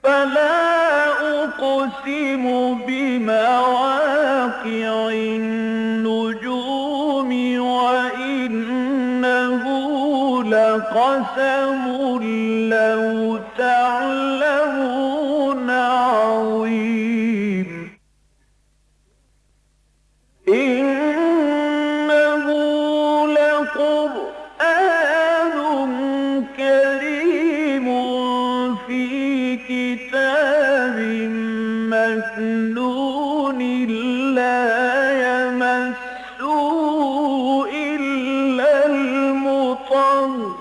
فلا أقسم بمواقع النجوم وإنه لقسم لو تعلمون عظيم إنه لقرآن كريم في كتاب مكنون لا يمسه إلا المطهرون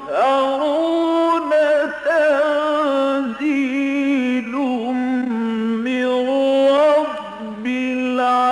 تنزيل من رب العالمين.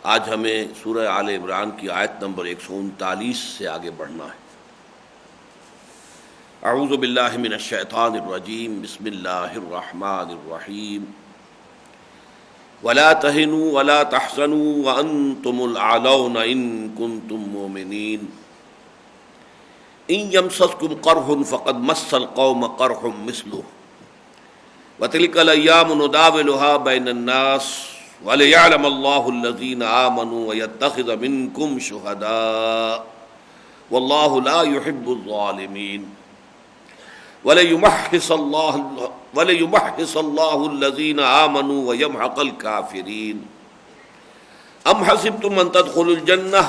آج ہمیں سورہ آل عمران کی آیت نمبر 139 سے آگے بڑھنا ہے۔ اعوذ باللہ من الشیطان الرجیم، بسم اللہ الرحمن الرحیم۔ ولا تہنوا ولا تحزنوا وانتم الاعلون ان کنتم مؤمنین ان یمسسکم قرح فقد مس القوم قرح مثلہ وتلک الایام نداولها بین الناس وَلِيَعْلَمَ اللَّهُ الَّذِينَ آمَنُوا وَيَتَّخِذَ مِنكُمْ شُهَدَاءَ وَاللَّهُ لَا يُحِبُّ الظَّالِمِينَ وَلِيُمَحِّصَ اللَّهُ الَّذِينَ آمَنُوا وَيَمْحَقَ الْكَافِرِينَ أَمْ حَسِبْتُمْ أَن تَدْخُلُوا الْجَنَّةَ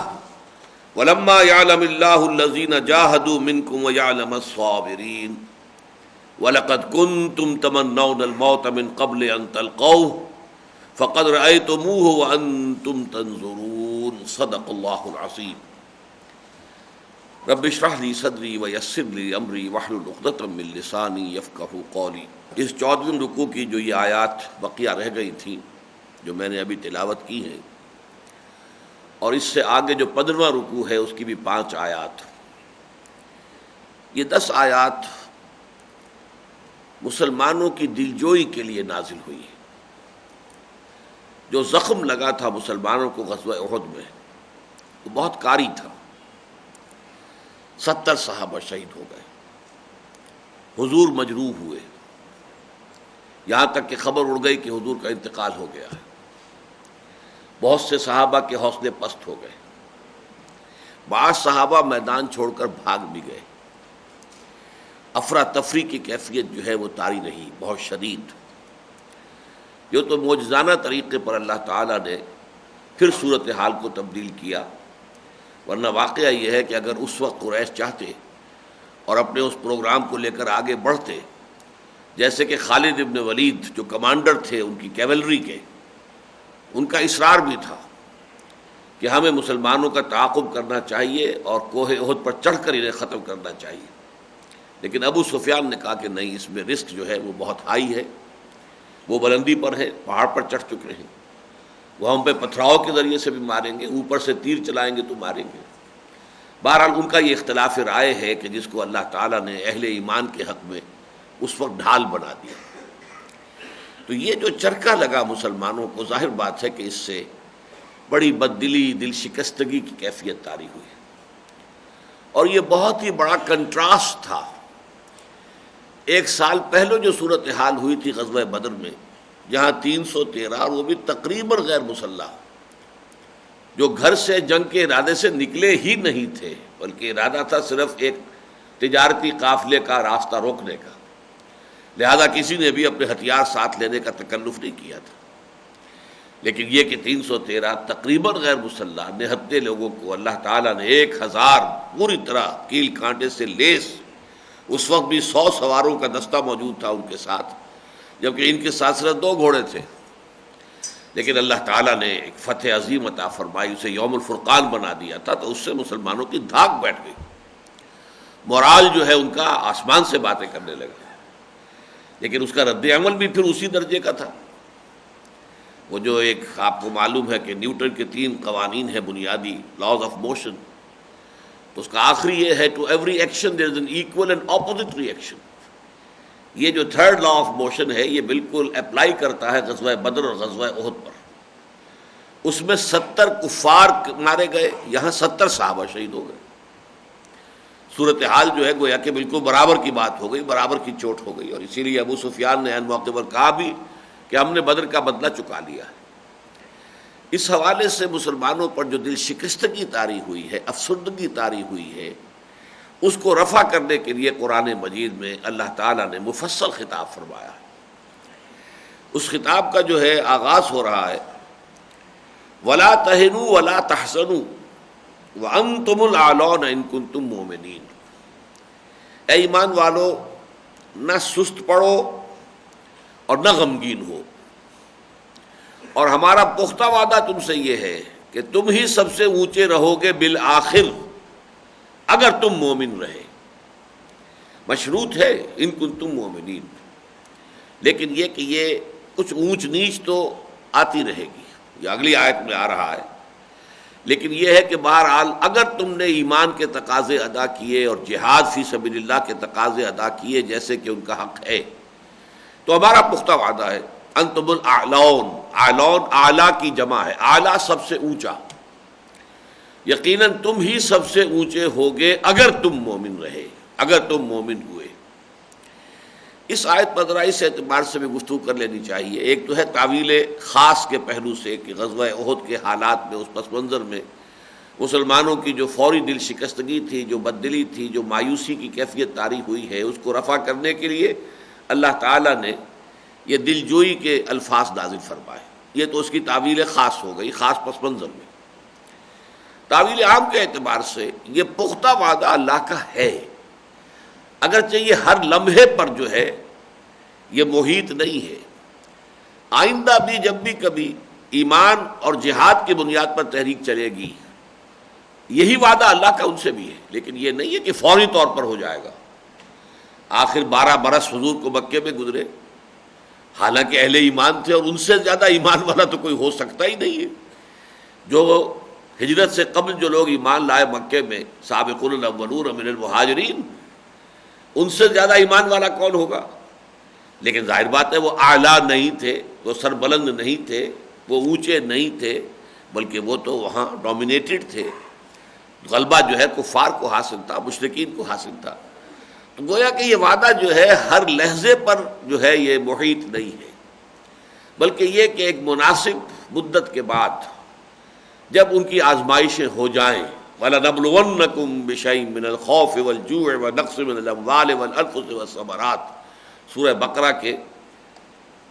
وَلَمَّا يَعْلَمِ اللَّهُ الَّذِينَ جَاهَدُوا مِنكُمْ وَيَعْلَمَ الصَّابِرِينَ وَلَقَدْ كُنتُمْ تَمَنَّوْنَ الْمَوْتَ مِن قَبْلِ أَن تَلْقَوْهُ فقد رأيتموه وأنتم تنظرون صدق اللہ العظیم۔ رب اشرح لي صدری ویسر لي امری واحلل عقدۃ من لسانی یفقہوا قولی۔ اس 14ویں رکوع کی جو یہ آیات بقیہ رہ گئی تھیں جو میں نے ابھی تلاوت کی ہیں، اور اس سے آگے جو 15واں رکوع ہے اس کی بھی 5 آیات، یہ 10 آیات مسلمانوں کی دلجوئی کے لیے نازل ہوئی ہے۔ جو زخم لگا تھا مسلمانوں کو غزوہ احد میں وہ بہت کاری تھا، 70 صحابہ شہید ہو گئے، حضور مجروح ہوئے، یہاں تک کہ خبر اڑ گئی کہ حضور کا انتقال ہو گیا ہے۔ بہت سے صحابہ کے حوصلے پست ہو گئے، بعض صحابہ میدان چھوڑ کر بھاگ بھی گئے۔ افراتفری کی کیفیت جو ہے وہ طاری رہی، بہت شدید۔ یہ تو معجزانہ طریقے پر اللہ تعالیٰ نے پھر صورتحال کو تبدیل کیا، ورنہ واقعہ یہ ہے کہ اگر اس وقت قریش چاہتے اور اپنے اس پروگرام کو لے کر آگے بڑھتے، جیسے کہ خالد ابن ولید جو کمانڈر تھے ان کی کیولری کے، ان کا اصرار بھی تھا کہ ہمیں مسلمانوں کا تعاقب کرنا چاہیے اور کوہ احد پر چڑھ کر انہیں ختم کرنا چاہیے، لیکن ابو سفیان نے کہا کہ نہیں، اس میں رسک جو ہے وہ بہت ہائی ہے، وہ بلندی پر ہے، پہاڑ پر چڑھ چکے ہیں، وہ ہم پہ پتھراؤ کے ذریعے سے بھی ماریں گے، اوپر سے تیر چلائیں گے تو ماریں گے۔ بہرحال ان کا یہ اختلاف رائے ہے کہ جس کو اللہ تعالیٰ نے اہل ایمان کے حق میں اس وقت ڈھال بنا دیا۔ تو یہ جو چرکا لگا مسلمانوں کو، ظاہر بات ہے کہ اس سے بڑی بددلی، دل شکستگی کی کیفیت طاری ہوئی، اور یہ بہت ہی بڑا کنٹراسٹ تھا۔ ایک سال پہلے جو صورتحال ہوئی تھی غزوہ بدر میں، جہاں 313 اور وہ بھی تقریباً غیر مسلح، جو گھر سے جنگ کے ارادے سے نکلے ہی نہیں تھے، بلکہ ارادہ تھا صرف ایک تجارتی قافلے کا راستہ روکنے کا، لہذا کسی نے بھی اپنے ہتھیار ساتھ لینے کا تکلف نہیں کیا تھا۔ لیکن یہ کہ 313 تقریباً غیر مسلح نہتے لوگوں کو اللہ تعالیٰ نے 1000 پوری طرح کیل کانٹے سے لیس، اس وقت بھی 100 سواروں کا دستہ موجود تھا ان کے ساتھ، جبکہ ان کے ساتھ صرف 2 گھوڑے تھے، لیکن اللہ تعالیٰ نے ایک فتح عظیم عطا فرمائی، اسے یوم الفرقان بنا دیا تھا، تو اس سے مسلمانوں کی دھاک بیٹھ گئی، مورال جو ہے ان کا آسمان سے باتیں کرنے لگا۔ لیکن اس کا رد عمل بھی پھر اسی درجے کا تھا۔ وہ جو ایک آپ کو معلوم ہے کہ نیوٹن کے 3 قوانین ہیں بنیادی، لاز آف موشن، تو اس کا آخری یہ ہے to every action there is an equal and opposite reaction. یہ جو 3rd لا آف موشن ہے یہ بالکل اپلائی کرتا ہے غزوہ بدر اور غزوہ احد پر۔ اس میں 70 کفار مارے گئے، یہاں 70 صحابہ شہید ہو گئے۔ صورتحال جو ہے گویا کہ بالکل برابر کی بات ہو گئی، برابر کی چوٹ ہو گئی، اور اسی لیے ابو سفیان نے عین موقع پر کہا بھی کہ ہم نے بدر کا بدلہ چکا لیا ہے۔ اس حوالے سے مسلمانوں پر جو دل شکستگی طاری ہوئی ہے، افسردگی طاری ہوئی ہے، اس کو رفع کرنے کے لیے قرآن مجید میں اللہ تعالیٰ نے مفصل خطاب فرمایا ہے۔ اس خطاب کا جو ہے آغاز ہو رہا ہے وَلَا تَهِنُوا وَلَا تَحْزَنُوا وَأَنْتُمُ الْأَعْلَوْنَ إِن كُنتُم مُؤْمِنِينَ۔ اے ایمان والو، نہ سست پڑو اور نہ غمگین ہو، اور ہمارا پختہ وعدہ تم سے یہ ہے کہ تم ہی سب سے اونچے رہو گے بالآخر، اگر تم مومن رہے۔ مشروط ہے ان کنتم مومنین، لیکن یہ کہ یہ کچھ اونچ نیچ تو آتی رہے گی، یہ اگلی آیت میں آ رہا ہے، لیکن یہ ہے کہ بہرحال اگر تم نے ایمان کے تقاضے ادا کیے اور جہاد فی سبیل اللہ کے تقاضے ادا کیے جیسے کہ ان کا حق ہے، تو ہمارا پختہ وعدہ ہے انتم الاعلون، اعلون اعلیٰ کی جمع ہے، اعلیٰ سب سے اونچا، یقیناً تم ہی سب سے اونچے ہوگے اگر تم مومن رہے، اگر تم مومن ہوئے۔ اس آیت پر ذرا اس اعتبار سے بھی گفتگو کر لینی چاہیے۔ ایک تو ہے تعویل خاص کے پہلو سے کہ غزوہ احد کے حالات میں، اس پس منظر میں مسلمانوں کی جو فوری دل شکستگی تھی، جو بددلی تھی، جو مایوسی کی کیفیت طاری ہوئی ہے، اس کو رفع کرنے کے لیے اللہ تعالیٰ نے یہ دل جوئی کے الفاظ نازل فرمائے۔ یہ تو اس کی تعویل خاص ہو گئی، خاص پس منظر میں۔ تعویل عام کے اعتبار سے یہ پختہ وعدہ اللہ کا ہے، اگرچہ یہ ہر لمحے پر جو ہے یہ محیط نہیں ہے۔ آئندہ بھی جب بھی کبھی ایمان اور جہاد کی بنیاد پر تحریک چلے گی، یہی وعدہ اللہ کا ان سے بھی ہے، لیکن یہ نہیں ہے کہ فوری طور پر ہو جائے گا۔ آخر 12 برس حضور کو مکے میں گزرے، حالانکہ اہل ایمان تھے، اور ان سے زیادہ ایمان والا تو کوئی ہو سکتا ہی نہیں ہے۔ جو ہجرت سے قبل جو لوگ ایمان لائے مکے میں، سابقون الاولون من المہاجرین، ان سے زیادہ ایمان والا کون ہوگا؟ لیکن ظاہر بات ہے وہ اعلیٰ نہیں تھے، وہ سربلند نہیں تھے، وہ اونچے نہیں تھے، بلکہ وہ تو وہاں ڈومینیٹڈ تھے۔ غلبہ جو ہے کفار کو حاصل تھا، مشرکین کو حاصل تھا۔ تو گویا کہ یہ وعدہ جو ہے ہر لحظے پر جو ہے یہ محیط نہیں ہے، بلکہ یہ کہ ایک مناسب مدت کے بعد جب ان کی آزمائشیں ہو جائیں، وَلَنَبْلُوَنَّكُمْ بِشَيْءٍ مِّنَ الْخَوْفِ وَالْجُوعِ وَنَقْصٍ مِّنَ الْأَمْوَالِ وَالْأَنفُسِ وَالثَّمَرَاتِ۔ سورہ بقرہ کے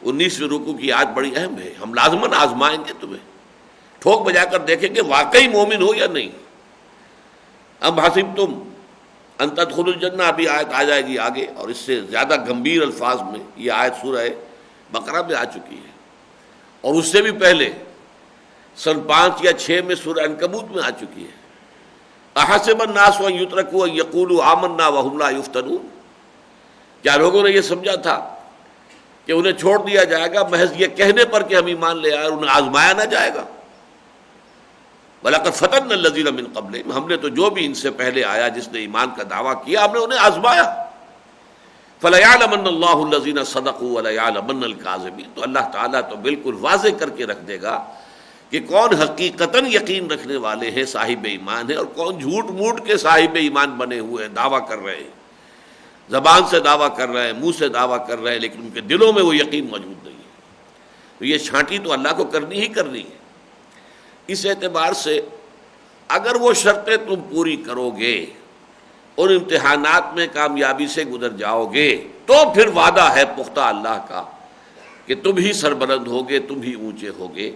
19ویں رکوع کی آیت بڑی اہم ہے۔ ہم لازماً آزمائیں گے تمہیں، ٹھوک بجا کر دیکھیں کہ واقعی مومن ہو یا نہیں۔ ام حسبتم ان تدخلوا الجنہ، ابھی آیت آ جائے گی آگے، اور اس سے زیادہ گمبھیر الفاظ میں یہ آیت سورہ بقرہ میں آ چکی ہے، اور اس سے بھی پہلے سن 5 یا 6 میں سورہ عنکبوت میں آ چکی ہے۔ احسب الناس ان یترکوا ان یقولوا آمنا وهم لا یفتنون، کیا لوگوں نے یہ سمجھا تھا کہ انہیں چھوڑ دیا جائے گا محض یہ کہنے پر کہ ہم ایمان لے آئے، اور انہیں آزمایا نہ جائے گا؟ وَلَقَدْ فَتَنَّا الَّذِينَ مِن قَبْلِهِمْ، ہم نے تو جو بھی ان سے پہلے آیا جس نے ایمان کا دعویٰ کیا، ہم نے انہیں آزمایا۔ فَلَيَعْلَمَنَّ اللَّهُ الَّذِينَ صَدَقُوا وَلَيَعْلَمَنَّ الْكَاذِبِينَ، تو اللہ تعالیٰ تو بالکل واضح کر کے رکھ دے گا کہ کون حقیقتاً یقین رکھنے والے ہیں، صاحب ایمان ہیں، اور کون جھوٹ موٹ کے صاحب ایمان بنے ہوئے ہیں، دعویٰ کر رہے ہیں، زبان سے دعویٰ کر رہے ہیں، منہ سے دعویٰ کر رہے ہیں، لیکن ان کے دلوں میں وہ یقین موجود نہیں ہے۔ تو یہ چھانٹی تو اللہ کو کرنی ہی کرنی ہے۔ اس اعتبار سے اگر وہ شرطیں تم پوری کرو گے، ان امتحانات میں کامیابی سے گزر جاؤ گے، تو پھر وعدہ ہے پختہ اللہ کا کہ تم ہی سربلند ہوگے، تم ہی اونچے ہوگے۔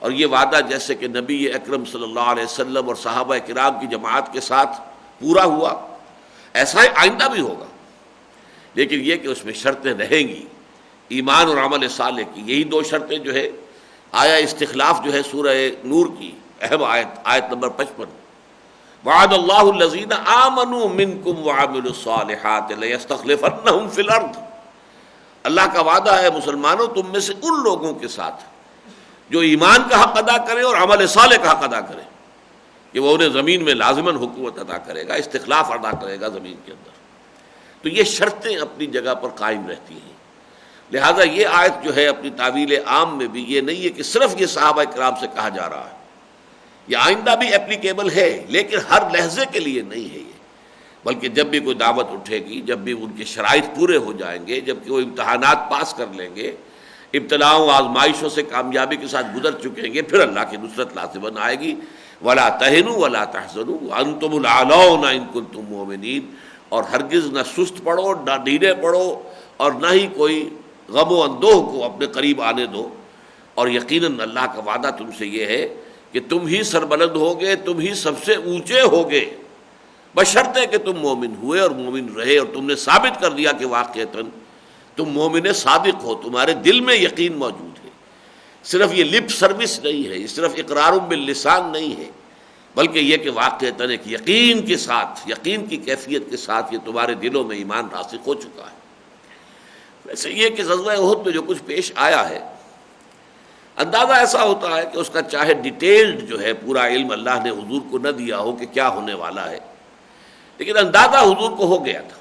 اور یہ وعدہ جیسے کہ نبی اکرم صلی اللہ علیہ وسلم اور صحابہ کرام کی جماعت کے ساتھ پورا ہوا، ایسا ہی آئندہ بھی ہوگا، لیکن یہ کہ اس میں شرطیں رہیں گی، ایمان اور عمل صالح کی۔ یہی 2 شرطیں جو ہے آیا استخلاف جو ہے سورہ نور کی اہم آیت نمبر 55، وعد اللہ الذین آمنوا منکم وعملوا الصالحات لیستخلفنہم فی الارض، اللہ کا وعدہ ہے مسلمانوں تم میں سے ان لوگوں کے ساتھ جو ایمان کا حق ادا کرے اور عمل صالح کا حق ادا کرے، کہ وہ انہیں زمین میں لازماً حکومت ادا کرے گا، استخلاف ادا کرے گا زمین کے اندر۔ تو یہ شرطیں اپنی جگہ پر قائم رہتی ہیں۔ لہذا یہ آیت جو ہے اپنی تعویل عام میں بھی یہ نہیں ہے کہ صرف یہ صحابہ کرام سے کہا جا رہا ہے، یہ آئندہ بھی اپلیکیبل ہے، لیکن ہر لحظے کے لیے نہیں ہے یہ، بلکہ جب بھی کوئی دعوت اٹھے گی، جب بھی ان کے شرائط پورے ہو جائیں گے، جب کہ وہ امتحانات پاس کر لیں گے، ابتلاؤں آزمائشوں سے کامیابی کے ساتھ گزر چکیں گے، پھر اللہ کی نصرت لازماً آئے گی۔ وَلَا تَهِنُوا وَلَا تَحْزَنُوا وَأَنْتُمُ الْأَعْلَوْنَ إِن كُنتُم مُؤْمِنِينَ، اور ہرگز نہ سست پڑو، نہ ڈھیلے پڑو، اور نہ ہی کوئی غم و اندوہ کو اپنے قریب آنے دو، اور یقیناً اللہ کا وعدہ تم سے یہ ہے کہ تم ہی سربلند ہوگے، تم ہی سب سے اونچے ہوگے، بشرطے کہ تم مومن ہوئے اور مومن رہے، اور تم نے ثابت کر دیا کہ واقعتاً تم مومن صادق ہو، تمہارے دل میں یقین موجود ہے، صرف یہ لپ سروس نہیں ہے، یہ صرف اقرار باللسان نہیں ہے، بلکہ یہ کہ واقعتاً ایک یقین کے ساتھ، یقین کی کیفیت کے ساتھ یہ تمہارے دلوں میں ایمان راسخ ہو چکا ہے۔ ویسے یہ کہ غزوہ احد میں جو کچھ پیش آیا ہے، اندازہ ایسا ہوتا ہے کہ اس کا چاہے ڈیٹیلڈ جو ہے پورا علم اللہ نے حضور کو نہ دیا ہو کہ کیا ہونے والا ہے، لیکن اندازہ حضور کو ہو گیا تھا،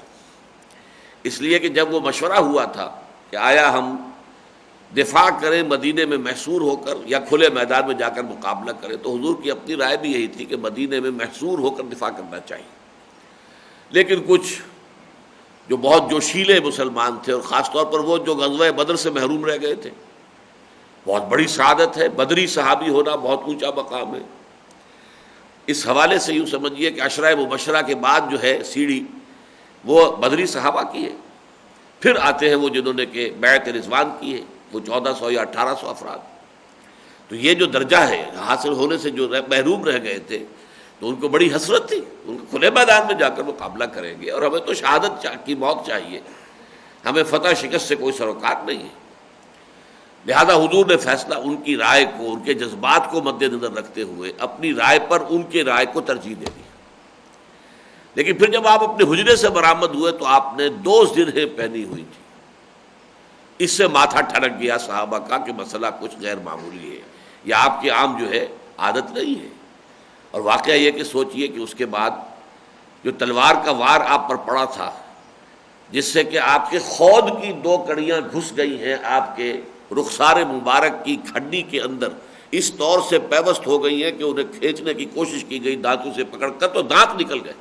اس لیے کہ جب وہ مشورہ ہوا تھا کہ آیا ہم دفاع کریں مدینے میں محصور ہو کر یا کھلے میدان میں جا کر مقابلہ کریں، تو حضور کی اپنی رائے بھی یہی تھی کہ مدینے میں محصور ہو کر دفاع کرنا چاہیے، لیکن کچھ جو بہت جوشیلے مسلمان تھے، اور خاص طور پر وہ جو غزوہ بدر سے محروم رہ گئے تھے، بہت بڑی سعادت ہے، بدری صحابی ہونا بہت اونچا مقام ہے، اس حوالے سے یوں سمجھیے کہ عشرہ مبشرہ کے بعد جو ہے سیڑھی وہ بدری صحابہ کی ہے، پھر آتے ہیں وہ جنہوں نے کہ بیعت رضوان کی ہے، وہ 1400 یا 1800 افراد، تو یہ جو درجہ ہے حاصل ہونے سے جو محروم رہ گئے تھے، تو ان کو بڑی حسرت تھی، ان کو کھلے میدان میں جا کر مقابلہ کریں گے، اور ہمیں تو شہادت کی موت چاہیے، ہمیں فتح شکست سے کوئی سروکار نہیں ہے۔ لہذا حضور نے فیصلہ ان کی رائے کو، ان کے جذبات کو مد نظر رکھتے ہوئے اپنی رائے پر ان کے رائے کو ترجیح دے دی، لیکن پھر جب آپ اپنے حجرے سے برآمد ہوئے تو آپ نے 2 زرہیں پہنی ہوئی تھی، اس سے ماتھا ٹھنک گیا صحابہ کا کہ مسئلہ کچھ غیر معمولی ہے، یہ آپ کی عام جو ہے عادت نہیں ہے۔ اور واقعہ یہ کہ سوچئے کہ اس کے بعد جو تلوار کا وار آپ پر پڑا تھا، جس سے کہ آپ کے خود کی 2 کڑیاں گھس گئی ہیں آپ کے رخسار مبارک کی کھڈی کے اندر، اس طور سے پیوست ہو گئی ہیں کہ انہیں کھینچنے کی کوشش کی گئی دانتوں سے پکڑ کر، تو دانت نکل گئے۔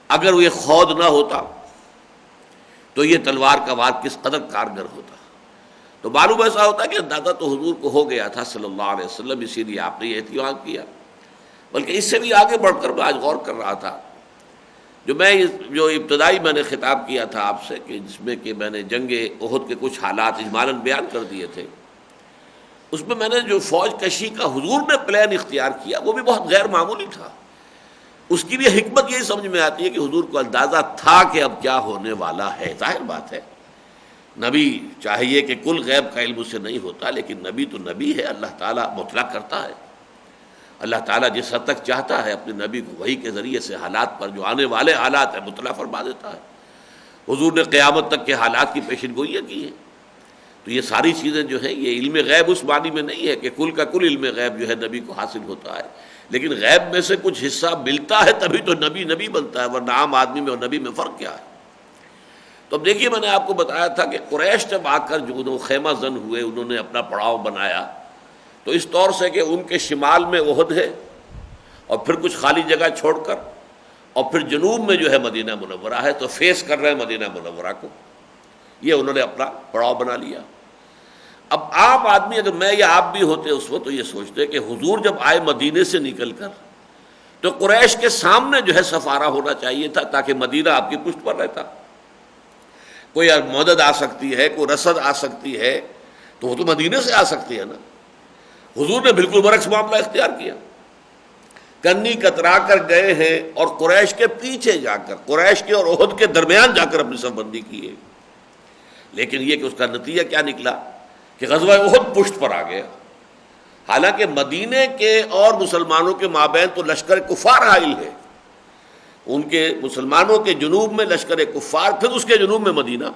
اگر یہ خود نہ ہوتا تو یہ تلوار کا وار کس قدر کارگر ہوتا۔ تو معلوم ایسا ہوتا ہے کہ اندازہ تو حضور کو ہو گیا تھا صلی اللہ علیہ وسلم، اسی لیے آپ نے یہ احتیاط کیا۔ بلکہ اس سے بھی آگے بڑھ کر میں آج غور کر رہا تھا، جو ابتدائی میں نے خطاب کیا تھا آپ سے، کہ جس میں کہ میں نے جنگ احد کے کچھ حالات اجمالاً بیان کر دیے تھے، اس میں نے جو فوج کشی کا حضور نے پلان اختیار کیا وہ بھی بہت غیر معمولی تھا۔ اس کی بھی حکمت یہی سمجھ میں آتی ہے کہ حضور کو اندازہ تھا کہ اب کیا ہونے والا ہے۔ ظاہر بات ہے، نبی چاہیے کہ کل غیب کا علم اس سے نہیں ہوتا، لیکن نبی تو نبی ہے، اللہ تعالیٰ مطلع کرتا ہے، اللہ تعالیٰ جس حد تک چاہتا ہے اپنے نبی کو وحی کے ذریعے سے حالات پر جو آنے والے حالات ہیں مطلع فرما دیتا ہے۔ حضور نے قیامت تک کے حالات کی پیشن گوئیاں کی ہیں، تو یہ ساری چیزیں جو ہیں یہ علم غیب اس معنی میں نہیں ہے کہ کل کا کل علم غیب جو ہے نبی کو حاصل ہوتا ہے، لیکن غیب میں سے کچھ حصہ ملتا ہے تبھی تو نبی بنتا ہے، ورنہ عام آدمی میں اور نبی میں فرق کیا ہے۔ تو اب دیکھیے، میں نے آپ کو بتایا تھا کہ قریش جب آ کر جو خیمہ زن ہوئے، انہوں نے اپنا پڑاؤ بنایا، تو اس طور سے کہ ان کے شمال میں احد ہے، اور پھر کچھ خالی جگہ چھوڑ کر، اور پھر جنوب میں جو ہے مدینہ منورہ ہے، تو فیس کر رہے ہیں مدینہ منورہ کو، یہ انہوں نے اپنا پڑاؤ بنا لیا۔ اب عام آدمی، اگر میں یا آپ بھی ہوتے اس وقت، تو یہ سوچتے کہ حضور جب آئے مدینے سے نکل کر، تو قریش کے سامنے جو ہے سفارہ ہونا چاہیے تھا، تاکہ مدینہ آپ کی پشت پر رہتا، کوئی مدد آ سکتی ہے، کوئی رسد آ سکتی ہے، تو وہ تو مدینے سے آ سکتی ہے نا۔ حضور نے بالکل برعکس معاملہ اختیار کیا، کنی کترا کر گئے ہیں، اور قریش کے پیچھے جا کر، قریش کے اور احد کے درمیان جا کر اپنی صف بندی کی ہے۔ لیکن یہ کہ اس کا نتیجہ کیا نکلا کہ غزوہ احد پشت پر آ گیا، حالانکہ مدینے کے اور مسلمانوں کے مابین تو لشکر کفار حائل ہے، ان کے مسلمانوں کے جنوب میں لشکر کفار، پھر اس کے جنوب میں مدینہ.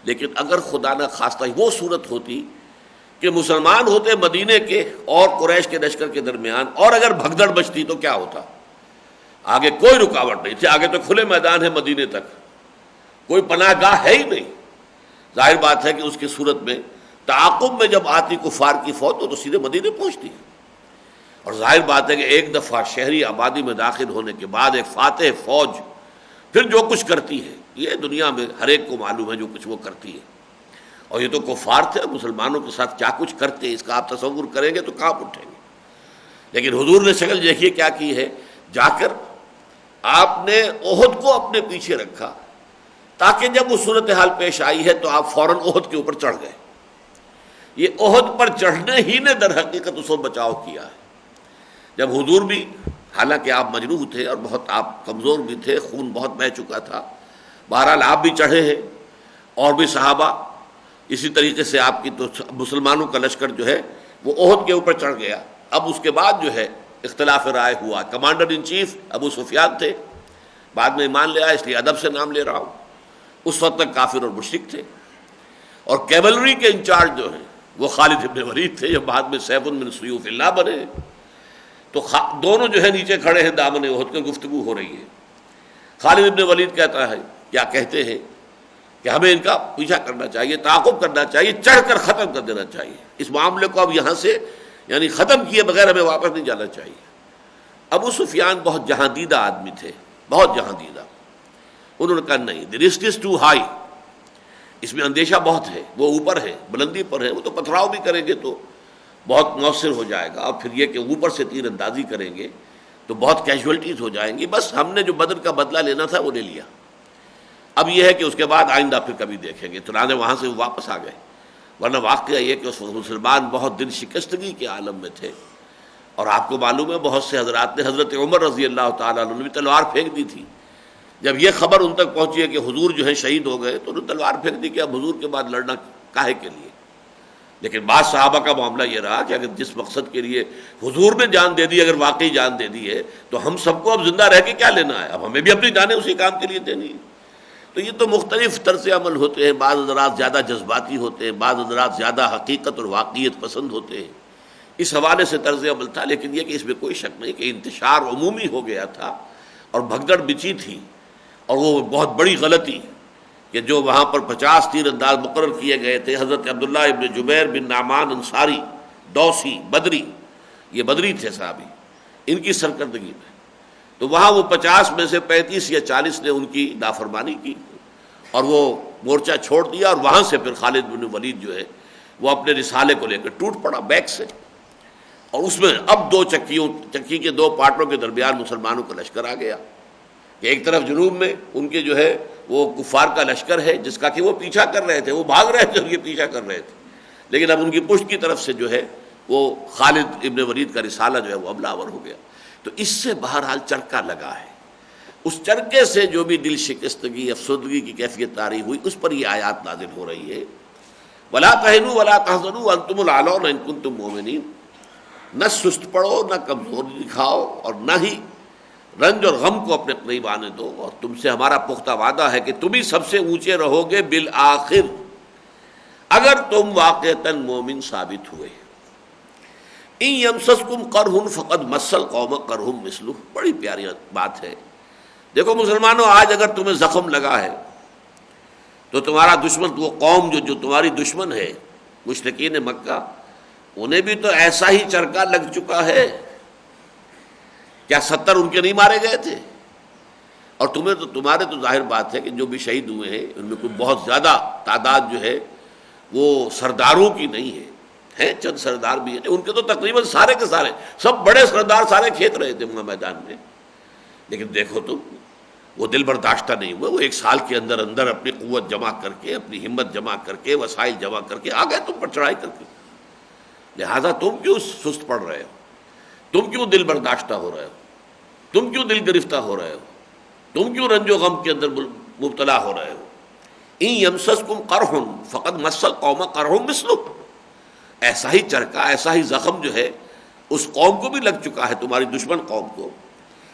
لیکن اگر خدا نہ خواستہ وہ صورت ہوتی کہ مسلمان ہوتے مدینے کے اور قریش کے لشکر کے درمیان، اور اگر بھگدڑ بچتی تو کیا ہوتا؟ آگے کوئی رکاوٹ نہیں تھی، آگے تو کھلے میدان ہے، مدینے تک کوئی پناہ گاہ ہے ہی نہیں. ظاہر بات ہے کہ اس کی صورت میں تعاقب میں جب آتی کفار کی فوج تو سیدھے مدینے پہنچتی ہے. اور ظاہر بات ہے کہ ایک دفعہ شہری آبادی میں داخل ہونے کے بعد ایک فاتح فوج پھر جو کچھ کرتی ہے یہ دنیا میں ہر ایک کو معلوم ہے جو کچھ وہ کرتی ہے. اور یہ تو کفار تھے، مسلمانوں کے ساتھ کیا کچھ کرتے اس کا آپ تصور کریں گے تو کہاں اٹھیں گے. لیکن حضور نے شکل دیکھیے کیا کی ہے، جا کر آپ نے احد کو اپنے پیچھے رکھا تاکہ جب وہ صورتحال پیش آئی ہے تو آپ فوراً احد کے اوپر چڑھ گئے. یہ احد پر چڑھنے ہی نے در حقیقت اس کو بچاؤ کیا ہے. جب حضور بھی، حالانکہ آپ مجروح تھے اور بہت آپ کمزور بھی تھے، خون بہت بہہ چکا تھا، بہرحال آپ بھی چڑھے ہیں اور بھی صحابہ اسی طریقے سے آپ کی، تو مسلمانوں کا لشکر جو ہے وہ احد کے اوپر چڑھ گیا. اب اس کے بعد جو ہے اختلاف رائے ہوا. کمانڈر ان چیف ابو سفیان تھے، بعد میں ایمان لے آئے، اس لیے ادب سے نام لے رہا ہوں. اس وقت تک کافر اور مشرک تھے. اور کیولری کے انچارج جو ہیں وہ خالد ابن ولید تھے، جو بعد میں سیف من سیوف اللہ بنے. تو دونوں جو ہے نیچے کھڑے ہیں، دامن احد کی گفتگو ہو رہی ہے. خالد ابن ولید کہتا ہے، کیا کہتے ہیں کہ ہمیں ان کا پیچھا کرنا چاہیے، تعاقب کرنا چاہیے، چڑھ کر ختم کر دینا چاہیے. اس معاملے کو اب یہاں سے یعنی ختم کیے بغیر ہمیں واپس نہیں جانا چاہیے. ابو سفیان بہت جہاں دیدہ آدمی تھے، بہت جہاں دیدہ. انہوں نے کہا نہیں، the risk is too high, اس میں اندیشہ بہت ہے، وہ اوپر ہے، بلندی پر ہے، وہ تو پتھراؤ بھی کریں گے تو بہت مؤثر ہو جائے گا. اور پھر یہ کہ اوپر سے تیر اندازی کریں گے تو بہت کیجولٹیز ہو جائیں گی. بس ہم نے جو بدر کا بدلہ لینا تھا وہ لے لیا، اب یہ ہے کہ اس کے بعد آئندہ پھر کبھی دیکھیں گے. چنانچہ وہاں سے وہ واپس آ گئے. ورنہ واقعہ یہ کہ اس وقت مسلمان بہت دل شکستگی کے عالم میں تھے. اور آپ کو معلوم ہے بہت سے حضرات نے، حضرت عمر رضی اللہ تعالیٰ عنہ نے بھی تلوار پھینک دی تھی. جب یہ خبر ان تک پہنچی ہے کہ حضور جو ہے شہید ہو گئے تو انہوں نے تلوار پھینک دی کہ اب حضور کے بعد لڑنا کاہے کے لیے. لیکن بعض صحابہ کا معاملہ یہ رہا کہ اگر جس مقصد کے لیے حضور نے جان دے دی، اگر واقعی جان دے دی ہے تو ہم سب کو اب زندہ رہ کے کیا لینا ہے، اب ہمیں بھی اپنی جانیں اسی کام کے لیے دینی. تو یہ تو مختلف طرز عمل ہوتے ہیں. بعض حضرات زیادہ جذباتی ہوتے ہیں، بعض حضرات زیادہ حقیقت اور واقعیت پسند ہوتے ہیں. اس حوالے سے طرز عمل تھا. لیکن یہ کہ اس میں کوئی شک نہیں کہ انتشار عمومی ہو گیا تھا اور بھگدڑ بچی تھی. اور وہ بہت بڑی غلطی کہ جو وہاں پر 50 تیر انداز مقرر کیے گئے تھے، حضرت عبداللہ ابن جبیر بن نعمان انصاری دوسی بدری، یہ بدری تھے صحابی، ان کی سرکردگی میں، تو وہاں وہ 50 میں سے 35 یا 40 نے ان کی نافرمانی کی اور وہ مورچہ چھوڑ دیا. اور وہاں سے پھر خالد بن ولید جو ہے وہ اپنے رسالے کو لے کر ٹوٹ پڑا بیک سے. اور اس میں اب چکی کے 2 پارٹوں کے درمیان مسلمانوں کا لشکر آ گیا کہ ایک طرف جنوب میں ان کے جو ہے وہ کفار کا لشکر ہے جس کا کہ وہ پیچھا کر رہے تھے، وہ بھاگ رہے تھے اور یہ پیچھا کر رہے تھے. لیکن اب ان کی پشت کی طرف سے جو ہے وہ خالد ابن ولید کا رسالہ جو ہے وہ حملہ آور ہو گیا. تو اس سے بہرحال چرکا لگا ہے. اس چرکے سے جو بھی دل شکستگی، افسردگی کی کیفیت طاری ہوئی، اس پر یہ آیات نازل ہو رہی ہے. وَلَا تَهِنُوا وَلَا تَحْزَنُوا وَأَنْتُمُ الْأَعْلَوْنَ إِن كُنتُم مُؤْمِنِينَ. نہ سست پڑو، نہ کمزوری دکھاؤ، اور نہ ہی رنج اور غم کو اپنے قریب آنے دو. اور تم سے ہمارا پختہ وعدہ ہے کہ تم ہی سب سے اونچے رہو گے بالآخر، اگر تم واقعتاً مومن ثابت ہوئے. ان یمسسکم قرح فقد مس القوم قرح مثلہ. بڑی پیاری بات ہے. دیکھو مسلمانوں، آج اگر تمہیں زخم لگا ہے تو تمہارا دشمن، وہ قوم جو تمہاری دشمن ہے، مشرکین مکہ، انہیں بھی تو ایسا ہی چرکا لگ چکا ہے. کیا 70 ان کے نہیں مارے گئے تھے؟ اور تمہارے تو ظاہر بات ہے کہ جو بھی شہید ہوئے ہیں ان میں کوئی بہت زیادہ تعداد جو ہے وہ سرداروں کی نہیں ہے. ہیں چند سردار بھی ہیں، ان کے تو تقریباً سارے کے سارے، سب بڑے سردار سارے کھیت رہے تھے وہاں میدان میں. لیکن دیکھو تم، وہ دل برداشتہ نہیں ہوئے. وہ 1 سال کے اندر اندر اپنی قوت جمع کر کے، اپنی ہمت جمع کر کے، وسائل جمع کر کے آ گئے تم پر چڑھائی کر کے. لہذا تم کیوں سست پڑ رہے ہو؟ تم کیوں دل برداشتہ ہو رہے ہو؟ تم کیوں دل گرفتہ ہو رہے ہو؟ تم کیوں رنج و غم کے اندر مبتلا ہو رہے ہو؟ ان یمسسکم قرح فقد مس القوم قرح مثلہ. ایسا ہی چرکا، ایسا ہی زخم جو ہے اس قوم کو بھی لگ چکا ہے، تمہاری دشمن قوم کو۔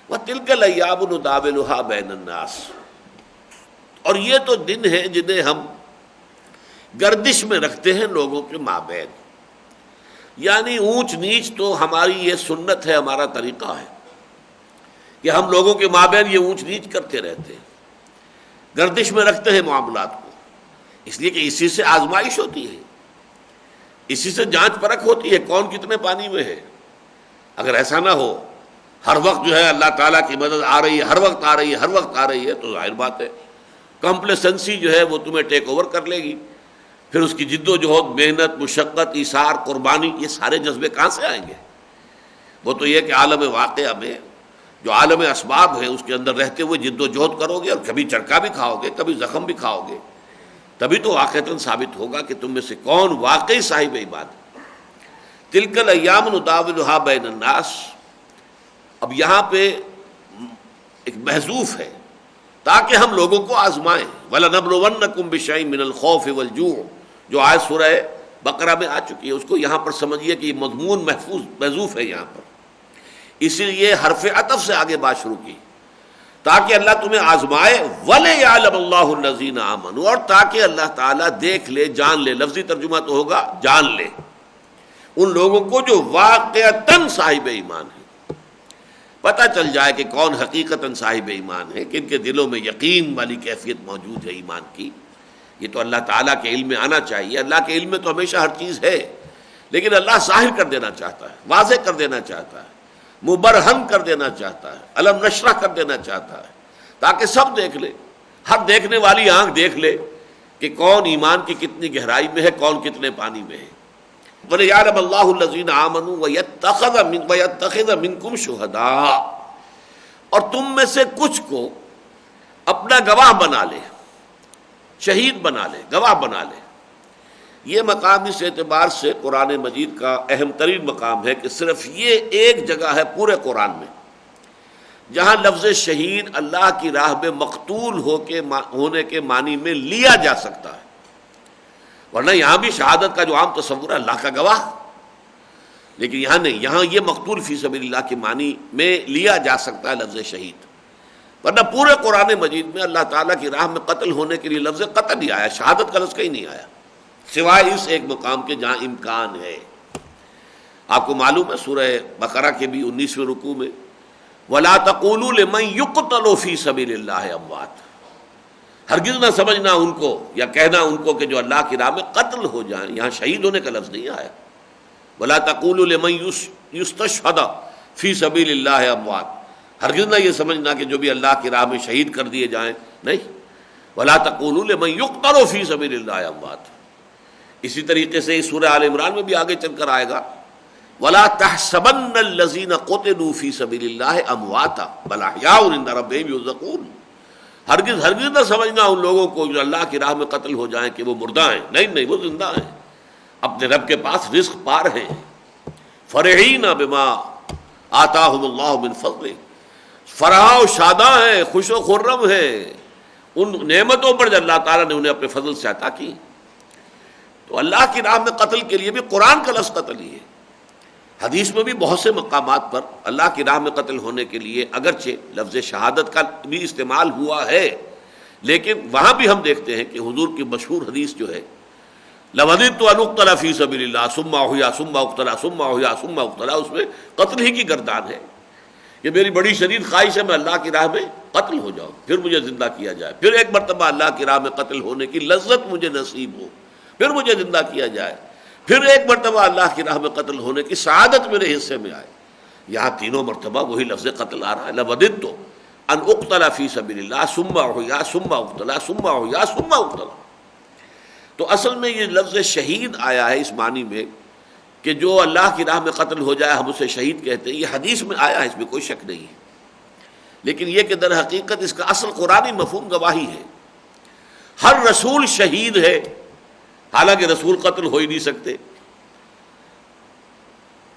وَتِلْكَ الْأَيَّامُ نُدَاوِلُهَا بَيْنَ النَّاسِ، اور یہ تو دن ہیں جنہیں ہم گردش میں رکھتے ہیں لوگوں کے مابین، یعنی اونچ نیچ تو ہماری یہ سنت ہے، ہمارا طریقہ ہے کہ ہم لوگوں کے مابین یہ اونچ نیچ کرتے رہتے ہیں، گردش میں رکھتے ہیں معاملات کو، اس لیے کہ اسی سے آزمائش ہوتی ہے، اسی سے جانچ پرکھ ہوتی ہے کون کتنے پانی میں ہے۔ اگر ایسا نہ ہو، ہر وقت جو ہے اللہ تعالیٰ کی مدد آ رہی ہے، ہر وقت آ رہی ہے، ہر وقت آ رہی ہے، تو ظاہر بات ہے کمپلیسنسی جو ہے وہ تمہیں ٹیک اوور کر لے گی، پھر اس کی جد و جہد، محنت، مشقت، ایثار، قربانی، یہ سارے جذبے کہاں سے آئیں گے؟ وہ تو یہ کہ عالم واقعہ میں جو عالم اسباب ہے اس کے اندر رہتے ہوئے جد و جہد کرو گے، اور کبھی چرکا بھی کھاؤ گے، کبھی زخم بھی کھاؤ گے، تبھی تو واقعتاً ثابت ہوگا کہ تم میں سے کون واقعی صاحب ایمان ہے۔ تِلْكَ الْأَيَّامُ نُدَاوِلُهَا بَيْنَ النَّاسِ، اب یہاں پہ ایک محذوف ہے تاکہ ہم لوگوں کو آزمائیں۔ وَلَنَبْلُوَنَّكُمْ بِشَيْءٍ مِّنَ الْخَوْفِ وَالْجُوعِ، جو آیت سورہ بقرہ میں آ چکی ہے، اس کو یہاں پر سمجھیے کہ یہ مضمون محذوف ہے یہاں پر، اسی لیے حرف عطف سے آگے بات شروع کی، تاکہ اللہ تمہیں آزمائے۔ وَلِيَعْلَمَ اللَّهُ الَّذِينَ آمَنُوا، اور تاکہ اللہ تعالیٰ دیکھ لے، جان لے، لفظی ترجمہ تو ہوگا جان لے ان لوگوں کو جو واقعتاً صاحب ایمان ہیں، پتہ چل جائے کہ کون حقیقتاً صاحب ایمان ہے، کہ ان کے دلوں میں یقین والی کیفیت موجود ہے ایمان کی۔ یہ تو اللہ تعالیٰ کے علم میں آنا چاہیے، اللہ کے علم میں تو ہمیشہ ہر چیز ہے، لیکن اللہ ظاہر کر دینا چاہتا ہے، واضح کر دینا چاہتا ہے، مبرہن کر دینا چاہتا ہے، علم نشرح کر دینا چاہتا ہے، تاکہ سب دیکھ لے، ہر دیکھنے والی آنکھ دیکھ لے کہ کون ایمان کی کتنی گہرائی میں ہے، کون کتنے پانی میں ہے۔ وَلِيَعْلَمَ اللَّهُ الَّذِينَ آمَنُوا وَيَتَّخِذَ مِنكُمْ شُهَدَاءَ، اور تم میں سے کچھ کو اپنا گواہ بنا لے، شہید بنا لے، گواہ بنا لے۔ یہ مقام اس اعتبار سے قرآن مجید کا اہم ترین مقام ہے کہ صرف یہ ایک جگہ ہے پورے قرآن میں جہاں لفظ شہید اللہ کی راہ میں مقتول ہونے کے معنی میں لیا جا سکتا ہے، ورنہ یہاں بھی شہادت کا جو عام تصور ہے اللہ کا گواہ، لیکن یہاں نہیں، یہاں یہ مقتول فی سبیل اللہ کے معنی میں لیا جا سکتا ہے لفظ شہید، ورنہ پورے قرآن مجید میں اللہ تعالیٰ کی راہ میں قتل ہونے کے لیے لفظ قتل ہی آیا، شہادت کا لفظ کہیں نہیں آیا، سوائے اس ایک مقام کے جہاں امکان ہے۔ آپ کو معلوم ہے سورہ بقرہ کے بھی 19ویں رکوع میں وَلَا تَقُولُوا لِمَنْ يُقْتَلُ فِي سَبِيلِ اللَّهِ أَمْوَاتٌ، ہرگز نہ سمجھنا ان کو یا کہنا ان کو کہ جو اللہ کی راہ میں قتل ہو جائیں، یہاں شہید ہونے کا لفظ نہیں آیا۔ وَلَا تَقُولُوا لِمَنْ يُسْتَشْهَدَ فِي سَبِيلِ اللَّهِ أَمْوَاتٌ، ہرگز نہ یہ سمجھنا کہ جو بھی اللہ کی راہ میں شہید کر دیے جائیں، نہیں۔ وَلَا تَقُولُوا لِمَنْ يُقْتَلُ فِي سَبِيلِ اللَّهِ أَمْوَاتٌ، اسی طریقے سے اس سورہ آل عمران میں بھی آگے چل کر آئے گا وَلَا تَحْسَبَنَّ الَّذِينَ قُتِلُوا فِي سَبِيلِ اللَّهِ أَمْوَاتًا بَلْ أَحْيَاءٌ عِندَ رَبِّهِمْ يُرْزَقُونَ، ہرگز نہ سمجھنا ان لوگوں کو جو اللہ کی راہ میں قتل ہو جائیں کہ وہ مردہ ہیں، نہیں، وہ زندہ ہیں، اپنے رب کے پاس رزق پا رہے ہیں۔ فَرِحِينَ بِمَا آتَاهُمُ اللَّهُ مِنْ فَضْلِهِ، فرحاں و شاداں ہیں، خوش و خرم ہیں ان نعمتوں پر جو اللہ تعالیٰ نے انہیں اپنے فضل سے عطا کی۔ تو اللہ کی راہ میں قتل کے لیے بھی قرآن کا لفظ قتل ہی ہے، حدیث میں بھی بہت سے مقامات پر اللہ کی راہ میں قتل ہونے کے لیے اگرچہ لفظ شہادت کا بھی استعمال ہوا ہے، لیکن وہاں بھی ہم دیکھتے ہیں کہ حضور کی مشہور حدیث جو ہے لَوَدِدتُّ أَنْ أُقْتَلَ فِي سَبِيلِ اللَّهِ ثُمَّ أُحْيَا ثُمَّ أُقْتَلَ ثُمَّ أُحْيَا ثُمَّ أُقْتَلَ، اس میں قتل ہی کی گردان ہے کہ میری بڑی شدید خواہش ہے میں اللہ کی راہ میں قتل ہو جاؤں، پھر مجھے زندہ کیا جائے، پھر ایک مرتبہ اللہ کی راہ میں قتل ہونے کی لذت مجھے نصیب ہو، پھر مجھے زندہ کیا جائے، پھر ایک مرتبہ اللہ کی راہ میں قتل ہونے کی سعادت میرے حصے میں آئے۔ یہاں تینوں مرتبہ وہی لفظ قتل آ رہا ہے، لَوَدِدتُّ أَنْ أُقْتَلَ فِي سَبِيلِ اللَّهِ ثُمَّ أُحْيَا ثُمَّ أُقْتَلَ ثُمَّ أُحْيَا ثُمَّ أُقْتَلَ۔ تو اصل میں یہ لفظ شہید آیا ہے اس معنی میں کہ جو اللہ کی راہ میں قتل ہو جائے ہم اسے شہید کہتے ہیں، یہ حدیث میں آیا ہے، اس میں کوئی شک نہیں ہے، لیکن یہ کہ در حقیقت اس کا اصل قرآنی مفہوم گواہی ہے۔ ہر رسول شہید ہے، حالانکہ رسول قتل ہو ہی نہیں سکتے۔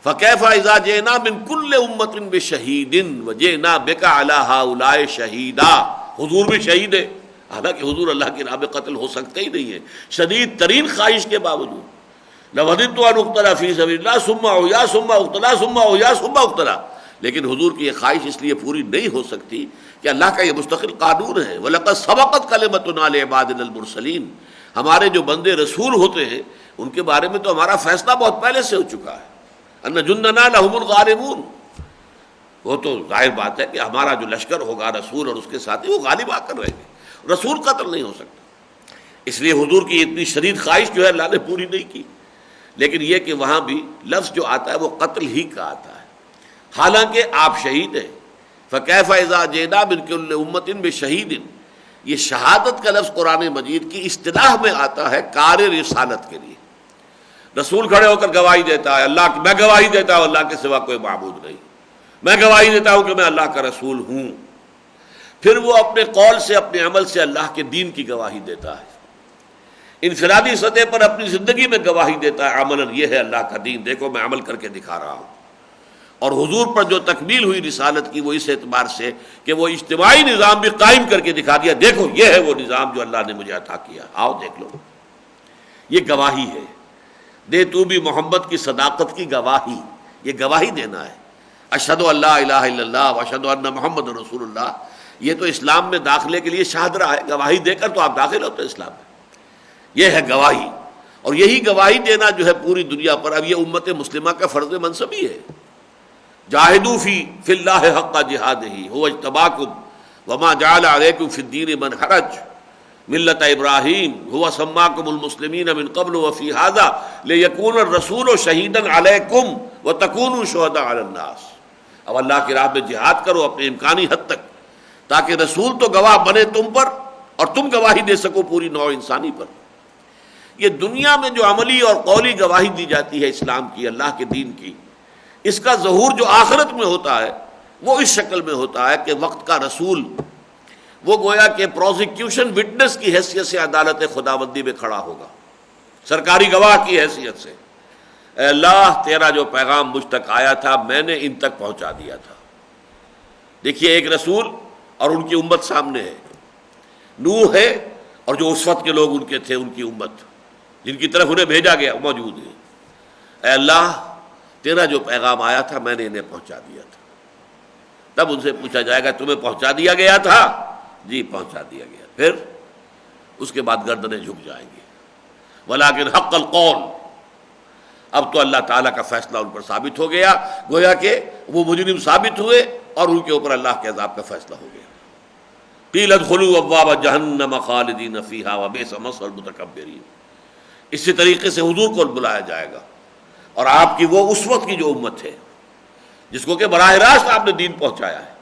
فَكَيْفَ إِذَا جِئْنَا مِنْ كُلِّ أُمَّةٍ بِشَهِيدٍ وَجِئْنَا بِكَ عَلَىٰ هَٰؤُلَاءِ شَهِيدًا، حضور بھی شہید ہے، حالانکہ حضور اللہ کی راہ میں قتل ہو سکتے ہی نہیں ہے شدید ترین خواہش کے باوجود، لوددت ان اقتل فی سبیل اللہ ثم احیا ثم اقتل ثم احیا ثم اقتل، لیکن حضور کی یہ خواہش اس لیے پوری نہیں ہو سکتی کہ اللہ کا یہ مستقل قانون ہے، وَلَقَدْ سَبَقَتْ كَلِمَتُنَا لِعِبَادِنَا الْمُرْسَلِينَ، ہمارے جو بندے رسول ہوتے ہیں ان کے بارے میں تو ہمارا فیصلہ بہت پہلے سے ہو چکا ہے، ان جندنا لهم الغالبون، وہ تو ظاہر بات ہے کہ ہمارا جو لشکر ہوگا رسول اور اس کے ساتھی وہ غالب آ کر رہیں گے، رسول قتل نہیں ہو سکتا۔ اس لیے حضور کی اتنی شدید خواہش جو ہے اللہ نے پوری نہیں کی، لیکن یہ کہ وہاں بھی لفظ جو آتا ہے وہ قتل ہی کا آتا ہے، حالانکہ آپ شہید ہیں۔ فَكَيْفَ إِذَا جِئْنَا مِن كُلِّ أُمَّةٍ بِشَهِيدٍ، یہ شہادت کا لفظ قرآن مجید کی اصطلاح میں آتا ہے کار رسالت کے لیے۔ رسول کھڑے ہو کر گواہی دیتا ہے، اللہ میں گواہی دیتا ہوں اللہ کے سوا کوئی معبود نہیں، میں گواہی دیتا ہوں کہ میں اللہ کا رسول ہوں، پھر وہ اپنے قول سے اپنے عمل سے اللہ کے دین کی گواہی دیتا ہے، انفرادی سطح پر اپنی زندگی میں گواہی دیتا ہے عملاً یہ ہے اللہ کا دین، دیکھو میں عمل کر کے دکھا رہا ہوں۔ اور حضور پر جو تکمیل ہوئی رسالت کی وہ اس اعتبار سے کہ وہ اجتماعی نظام بھی قائم کر کے دکھا دیا، دیکھو یہ ہے وہ نظام جو اللہ نے مجھے عطا کیا، آؤ دیکھ لو، یہ گواہی ہے۔ دے تو بھی محمد کی صداقت کی گواہی، یہ گواہی دینا ہے، اشہد ان لا الہ الا اللہ واشہد ان محمد رسول اللہ، یہ تو اسلام میں داخلے کے لیے شاہدرہ ہے، گواہی دے کر تو آپ داخل ہوتے اسلام میں، یہ ہے گواہی۔ اور یہی گواہی دینا جو ہے پوری دنیا پر اب یہ امت مسلمہ کا فرض منصبی ہے۔ جاہدوا فی اللہ حق جہادہ هو اجتباکم وما جعل علیکم فی الدین من حرج ملت ابراہیم هو سماکم المسلمین من قبل وفی ھذا لیکون الرسول شہیدا علیکم وتکونوا شہداء علی الناس۔ اب اللہ کی راہ میں جہاد کرو اپنے امکانی حد تک، تاکہ رسول تو گواہ بنے تم پر اور تم گواہی دے سکو پوری نوع انسانی پر۔ یہ دنیا میں جو عملی اور قولی گواہی دی جاتی ہے اسلام کی، اللہ کے دین کی، اس کا ظہور جو آخرت میں ہوتا ہے وہ اس شکل میں ہوتا ہے کہ وقت کا رسول وہ گویا کہ پروزیکیوشن وٹنس کی حیثیت سے عدالت خداوندی میں کھڑا ہوگا، سرکاری گواہ کی حیثیت سے، اے اللہ تیرا جو پیغام مجھ تک آیا تھا میں نے ان تک پہنچا دیا تھا۔ دیکھیے ایک رسول اور ان کی امت سامنے ہے، نوح ہے اور جو اس وقت کے لوگ ان کے تھے ان کی امت جن کی طرف انہیں بھیجا گیا موجود ہے، اے اللہ تیرا جو پیغام آیا تھا میں نے انہیں پہنچا دیا تھا۔ تب ان سے پوچھا جائے گا تمہیں پہنچا دیا گیا تھا؟ جی پہنچا دیا گیا۔ پھر اس کے بعد گردنیں جھک جائیں گی، ولیکن حق القول، اب تو اللہ تعالیٰ کا فیصلہ ان پر ثابت ہو گیا، گویا کہ وہ مجرم ثابت ہوئے اور ان کے اوپر اللہ کے عذاب کا فیصلہ ہو گیا۔ قیل ادخلوا ابواب جہنم خالدین فیہا وبئس مثوى المتکبرین، اسی طریقے سے حضور کو بلایا جائے گا اور آپ کی وہ اس وقت کی جو امت ہے جس کو کہ براہ راست آپ نے دین پہنچایا ہے،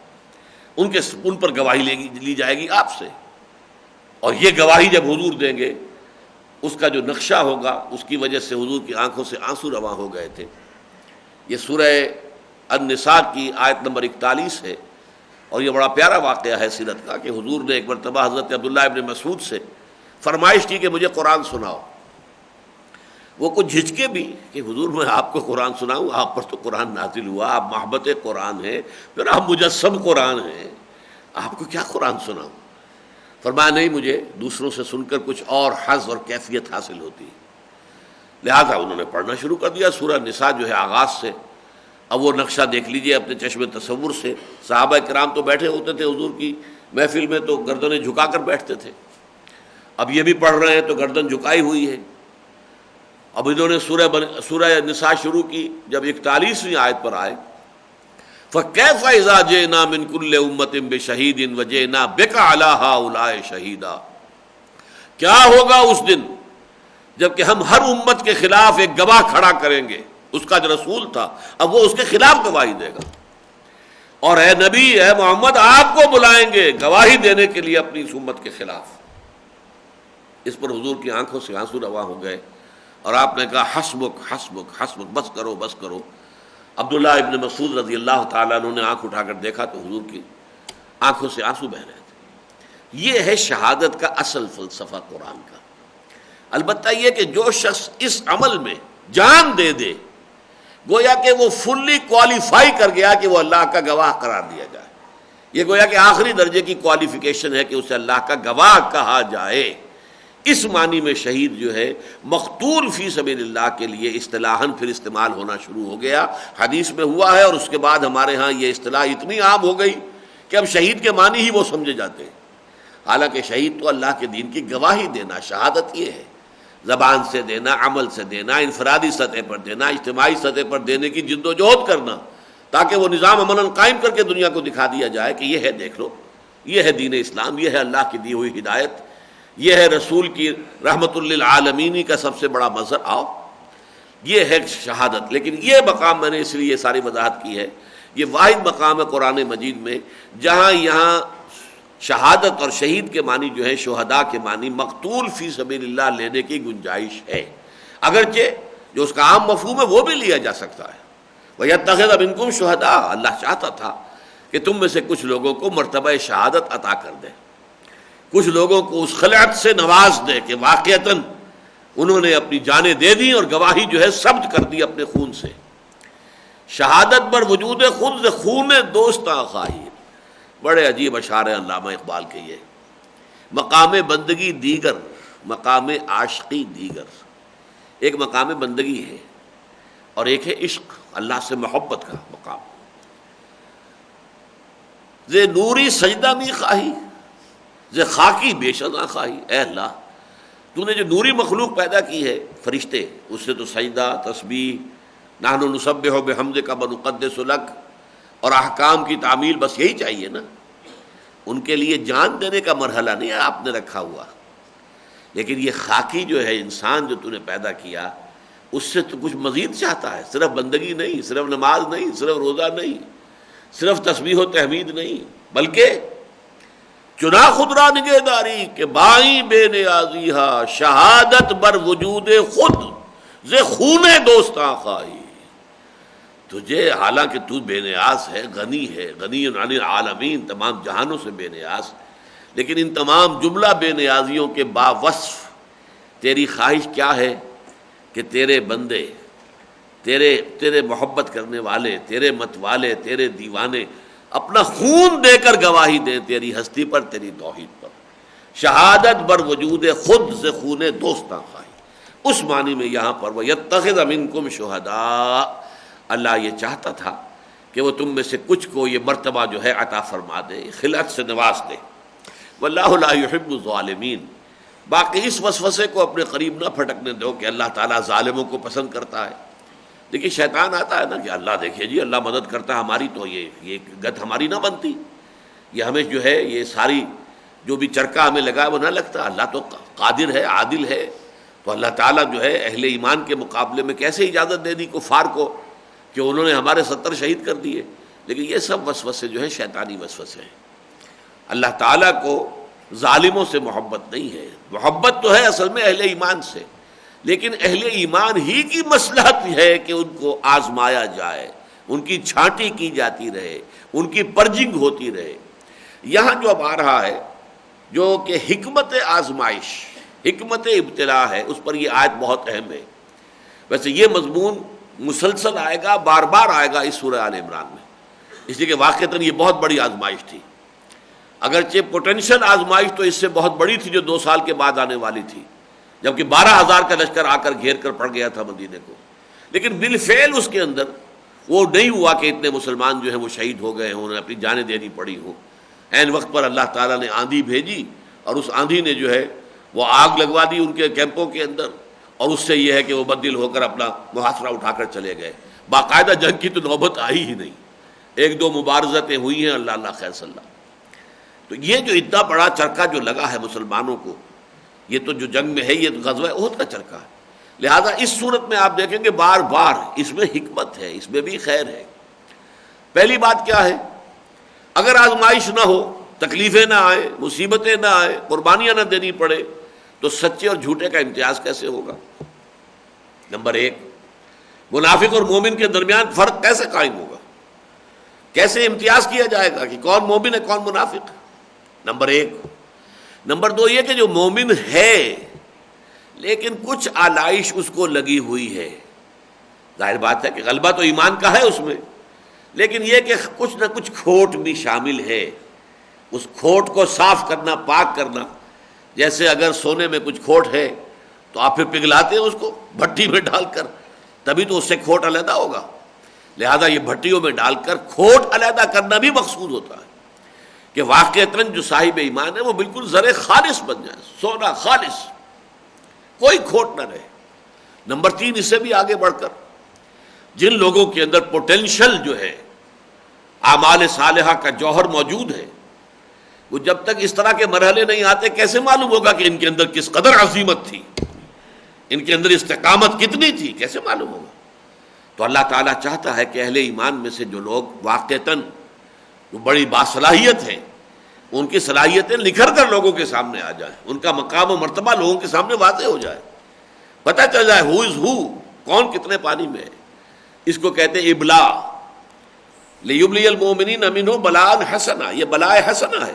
ان پر گواہی لی جائے گی آپ سے، اور یہ گواہی جب حضور دیں گے اس کا جو نقشہ ہوگا اس کی وجہ سے حضور کی آنکھوں سے آنسو رواں ہو گئے تھے۔ یہ سورہ النساء کی آیت نمبر 41 ہے، اور یہ بڑا پیارا واقعہ ہے سیرت کا کہ حضور نے ایک مرتبہ حضرت عبداللہ ابن مسعود سے فرمائش کی کہ مجھے قرآن سناؤ۔ وہ کچھ جھجکے بھی کہ حضور میں آپ کو قرآن سناؤں، آپ پر تو قرآن نازل ہوا، آپ محبت قرآن ہیں، پھر آپ مجسم قرآن ہیں، آپ کو کیا قرآن سناؤں؟ فرمایا نہیں، مجھے دوسروں سے سن کر کچھ اور حظ اور کیفیت حاصل ہوتی ہے۔ لہٰذا انہوں نے پڑھنا شروع کر دیا سورہ نساء جو ہے آغاز سے۔ اب وہ نقشہ دیکھ لیجئے اپنے چشم تصور سے، صحابہ کرام تو بیٹھے ہوتے تھے حضور کی محفل میں تو گردنیں جھکا کر بیٹھتے تھے، اب یہ بھی پڑھ رہے ہیں تو گردن جھکائی ہوئی ہے۔ اب انہوں نے سورہ نساء شروع کی، جب 41ویں آیت پر آئے فَكَيْفَ إِذَا جِئْنَا مِن كُلِّ أُمَّةٍ بِشَهِيدٍ وَجِئْنَا بِكَ عَلَىٰ هَٰؤُلَاءِ شَهِيدًا، کیا ہوگا اس دن جب کہ ہم ہر امت کے خلاف ایک گواہ کھڑا کریں گے، اس کا جو رسول تھا اب وہ اس کے خلاف گواہی دے گا، اور اے نبی اے محمد آپ کو بلائیں گے گواہی دینے کے لیے اپنی اس امت کے خلاف۔ اس پر حضور کی آنکھوں سے آنسو رواں ہو گئے اور آپ نے کہا حسبک حسبک حسبک، بس کرو بس کرو۔ عبداللہ ابن مسعود رضی اللہ تعالیٰ عنہ نے آنکھ اٹھا کر دیکھا تو حضور کی آنکھوں سے آنسو بہ رہے تھے۔ یہ ہے شہادت کا اصل فلسفہ قرآن کا۔ البتہ یہ کہ جو شخص اس عمل میں جان دے دے، گویا کہ وہ فلی کوالیفائی کر گیا کہ وہ اللہ کا گواہ قرار دیا جائے، یہ گویا کہ آخری درجے کی کوالیفیکیشن ہے کہ اسے اللہ کا گواہ کہا جائے۔ اس معنی میں شہید جو ہے مقتول فی سبیل اللہ کے لیے اصطلاحاً پھر استعمال ہونا شروع ہو گیا، حدیث میں ہوا ہے، اور اس کے بعد ہمارے ہاں یہ اصطلاح اتنی عام ہو گئی کہ اب شہید کے معنی ہی وہ سمجھے جاتے ہیں۔ حالانکہ شہید تو اللہ کے دین کی گواہی دینا، شہادت یہ ہے، زبان سے دینا، عمل سے دینا، انفرادی سطح پر دینا، اجتماعی سطح پر دینے کی جد و جہد کرنا، تاکہ وہ نظام عملاً قائم کر کے دنیا کو دکھا دیا جائے کہ یہ ہے، دیکھ لو، یہ ہے دین اسلام، یہ ہے اللہ کی دی ہوئی ہدایت، یہ ہے رسول کی رحمت للعالمین کا سب سے بڑا مظہر، آؤ، یہ ہے شہادت۔ لیکن یہ مقام میں نے اس لیے یہ ساری وضاحت کی ہے، یہ واحد مقام ہے قرآن مجید میں جہاں یہاں شہادت اور شہید کے معنی جو ہے، شہداء کے معنی مقتول فی سبیل اللہ لینے کی گنجائش ہے، اگرچہ جو اس کا عام مفہوم ہے وہ بھی لیا جا سکتا ہے۔ وَيَتَّخِذَ مِنكُمْ شُهَدَاءَ، اللہ چاہتا تھا کہ تم میں سے کچھ لوگوں کو مرتبہ شہادت عطا کر دے، کچھ لوگوں کو اس خلعت سے نواز دے کہ واقعتاً انہوں نے اپنی جانیں دے دی اور گواہی جو ہے ثبت کر دی اپنے خون سے۔ شہادت بر وجود خود خون دوستاں خواہی، بڑے عجیب اشعار ہیں علامہ اقبال کے یہ۔ مقام بندگی دیگر، مقام عاشقی دیگر، ایک مقام بندگی ہے اور ایک ہے عشق، اللہ سے محبت کا مقام۔ زے نوری سجدہ می خواہی، زے خاکی بے شذا خواہی، اے اللہ تو نے جو نوری مخلوق پیدا کی ہے، فرشتے، اس سے تو سجدہ، تسبیح، نحن نسبح بحمدک ونقدس لک اور احکام کی تعمیل، بس یہی چاہیے نا۔ ان کے لیے جان دینے کا مرحلہ نہیں ہے آپ نے رکھا ہوا، لیکن یہ خاکی جو ہے انسان جو تو نے پیدا کیا، اس سے تو کچھ مزید چاہتا ہے، صرف بندگی نہیں، صرف نماز نہیں، صرف روزہ نہیں، صرف تسبیح و تحمید نہیں، بلکہ چنا خود را نگہداری کہ بائیں بے نیازی ہا، شہادت بر وجود خود ز خون دوستاں خواہی۔ تجھے حالانکہ تو بے نیاز ہے، غنی ہے، غنی عن العالمین، تمام جہانوں سے بے نیاز، لیکن ان تمام جملہ بے نیازیوں کے باوصف تیری خواہش کیا ہے کہ تیرے بندے، تیرے محبت کرنے والے، تیرے مت والے، تیرے دیوانے اپنا خون دے کر گواہی دیں تیری ہستی پر، تیری توحید پر۔ شہادت بر وجود خود سے خون دوستاں خواہی، اس معنی میں یہاں پر وَيَتَّخِذَ مِنكُمْ شُهَدَاءَ، اللہ یہ چاہتا تھا کہ وہ تم میں سے کچھ کو یہ مرتبہ جو ہے عطا فرما دے، خلعت سے نواز دے۔ وَاللَّهُ لَا يُحِبُّ الظَّالِمِينَ، باقی اس وسوسے کو اپنے قریب نہ پھٹکنے دو کہ اللہ تعالیٰ ظالموں کو پسند کرتا ہے۔ دیکھیے شیطان آتا ہے نا کہ اللہ دیکھیے جی اللہ مدد کرتا ہے ہماری، تو یہ گت ہماری نہ بنتی، یہ ہمیں جو ہے یہ ساری جو بھی چرکہ ہمیں لگا ہے وہ نہ لگتا، اللہ تو قادر ہے، عادل ہے، تو اللہ تعالیٰ جو ہے اہل ایمان کے مقابلے میں کیسے اجازت دے دی کفار کو کہ انہوں نے ہمارے 70 شہید کر دیے۔ لیکن یہ سب وسوسے جو ہیں شیطانی وسوسے ہیں، اللہ تعالیٰ کو ظالموں سے محبت نہیں ہے، محبت تو ہے اصل میں اہل ایمان سے، لیکن اہل ایمان ہی کی مصلحت ہے کہ ان کو آزمایا جائے، ان کی چھانٹی کی جاتی رہے، ان کی پرجنگ ہوتی رہے۔ یہاں جو اب آ رہا ہے جو کہ حکمت آزمائش، حکمت ابتلاء ہے، اس پر یہ آیت بہت اہم ہے۔ ویسے یہ مضمون مسلسل آئے گا، بار بار آئے گا اس سورہ آل عمران میں، اس لیے کہ واقعتاً یہ بہت بڑی آزمائش تھی، اگرچہ پوٹینشل آزمائش تو اس سے بہت بڑی تھی جو 2 سال کے بعد آنے والی تھی، جبکہ 12,000 کا لشکر آ کر گھیر کر پڑ گیا تھا مدینے کو، لیکن بالفعل اس کے اندر وہ نہیں ہوا کہ اتنے مسلمان جو ہیں وہ شہید ہو گئے ہوں، انہیں اپنی جانیں دینی پڑی ہوں۔ عین وقت پر اللہ تعالیٰ نے آندھی بھیجی اور اس آندھی نے جو ہے وہ آگ لگوا دی ان کے کیمپوں کے اندر، اور اس سے یہ ہے کہ وہ بدل ہو کر اپنا محاصرہ اٹھا کر چلے گئے۔ باقاعدہ جنگ کی تو نوبت آئی ہی نہیں، 1-2 مبارزتیں ہوئی ہیں، اللہ خیر صلی اللہ۔ تو یہ جو اتنا بڑا چرکا جو لگا ہے مسلمانوں کو، یہ تو جو جنگ میں ہے یہ غزوہ احد کا چرکا ہے، لہذا اس صورت میں آپ دیکھیں گے بار بار اس میں حکمت ہے، اس میں بھی خیر ہے۔ پہلی بات کیا ہے، اگر آزمائش نہ ہو، تکلیفیں نہ آئیں، مصیبتیں نہ آئیں، قربانیاں نہ دینی پڑے، تو سچے اور جھوٹے کا امتیاز کیسے ہوگا؟ نمبر 1، منافق اور مومن کے درمیان فرق کیسے قائم ہوگا؟ کیسے امتیاز کیا جائے گا کہ کون مومن ہے کون منافق؟ نمبر 1۔ نمبر 2 یہ کہ جو مومن ہے لیکن کچھ آلائش اس کو لگی ہوئی ہے، ظاہر بات ہے کہ غلبہ تو ایمان کا ہے اس میں، لیکن یہ کہ کچھ نہ کچھ کھوٹ بھی شامل ہے، اس کھوٹ کو صاف کرنا، پاک کرنا، جیسے اگر سونے میں کچھ کھوٹ ہے تو آپ پھر پگھلاتے ہیں اس کو بھٹی میں ڈال کر، تبھی تو اس سے کھوٹ علیحدہ ہوگا. لہذا یہ بھٹیوں میں ڈال کر کھوٹ علیحدہ کرنا بھی مقصود ہوتا ہے کہ واقعتاً جو صاحب ایمان ہے وہ بالکل زر خالص بن جائے، سونا خالص، کوئی کھوٹ نہ رہے. نمبر 3، اس سے بھی آگے بڑھ کر جن لوگوں کے اندر پوٹینشل جو ہے اعمال صالحہ کا جوہر موجود ہے، وہ جب تک اس طرح کے مرحلے نہیں آتے کیسے معلوم ہوگا کہ ان کے اندر کس قدر عظیمت تھی، ان کے اندر استقامت کتنی تھی، کیسے معلوم ہوگا؟ تو اللہ تعالیٰ چاہتا ہے کہ اہل ایمان میں سے جو لوگ واقعتاً بڑی باصلاحیت ہیں، ان کی صلاحیتیں نکھر کر لوگوں کے سامنے آ جائیں، ان کا مقام و مرتبہ لوگوں کے سامنے واضح ہو جائے، پتہ چل جائے ہو از ہو، کون کتنے پانی میں ہے. اس کو کہتے ہیں ابلا، لیبلی المؤمنین منہ بلاء حسنہ. یہ بلاء حسنہ ہے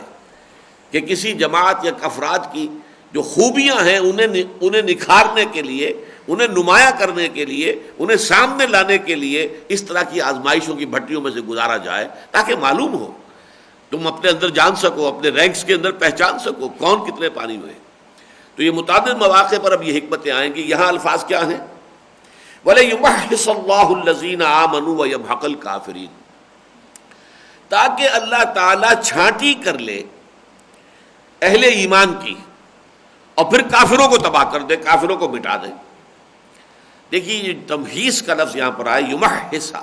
کہ کسی جماعت یا افراد کی جو خوبیاں ہیں انہیں نکھارنے کے لیے، انہیں نمایاں کرنے کے لیے، انہیں سامنے لانے کے لیے اس طرح کی آزمائشوں کی بھٹیوں میں سے گزارا جائے تاکہ معلوم ہو، تم اپنے اندر جان سکو، اپنے رینکس کے اندر پہچان سکو کون کتنے پانی میں ہے. تو یہ متعدد مواقع پر اب یہ حکمتیں آئیں گی. یہاں الفاظ کیا ہیں؟ وَلَيُمَحِّصَ اللَّهُ الَّذِينَ آمَنُوا وَيَمْحَقَ الْكَافِرِينَ، تاکہ اللہ تعالیٰ چھانٹی کر لے اہل ایمان کی اور پھر کافروں کو تباہ کر دے، کافروں کو مٹا دے. دیکھیے یہ تمحیص کا لفظ یہاں پر آیا، یمحصا،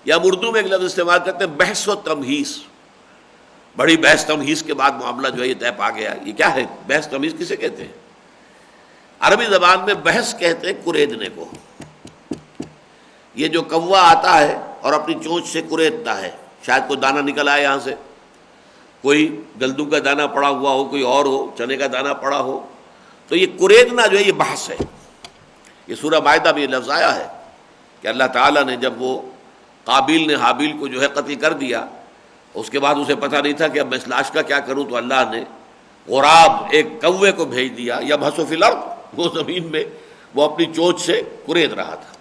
یا اردو میں ایک لفظ استعمال کرتے ہیں بحث و تمحیص. بڑی بحث تمحیص کے بعد معاملہ جو ہے یہ طے پا گیا. یہ کیا ہے بحث تمحیص کسے کہتے ہیں؟ عربی زبان میں بحث کہتے ہیں کریدنے کو. یہ جو کوا آتا ہے اور اپنی چونچ سے کریدتا ہے، شاید کوئی دانہ نکل آئے یہاں سے، کوئی گلدوں کا دانہ پڑا ہوا ہو، کوئی اور ہو، چنے کا دانہ پڑا ہو، تو یہ کریدنا جو ہے یہ بحث ہے. یہ سورہ مائدہ میں یہ لفظ آیا ہے کہ اللہ تعالیٰ نے جب وہ قابیل نے حابیل کو جو ہے قتل کر دیا، اس کے بعد اسے پتہ نہیں تھا کہ اب میں اس لاش کا کیا کروں، تو اللہ نے غراب ایک کوے کو بھیج دیا، یبحث فی الارض، وہ زمین میں وہ اپنی چونچ سے کرید رہا تھا.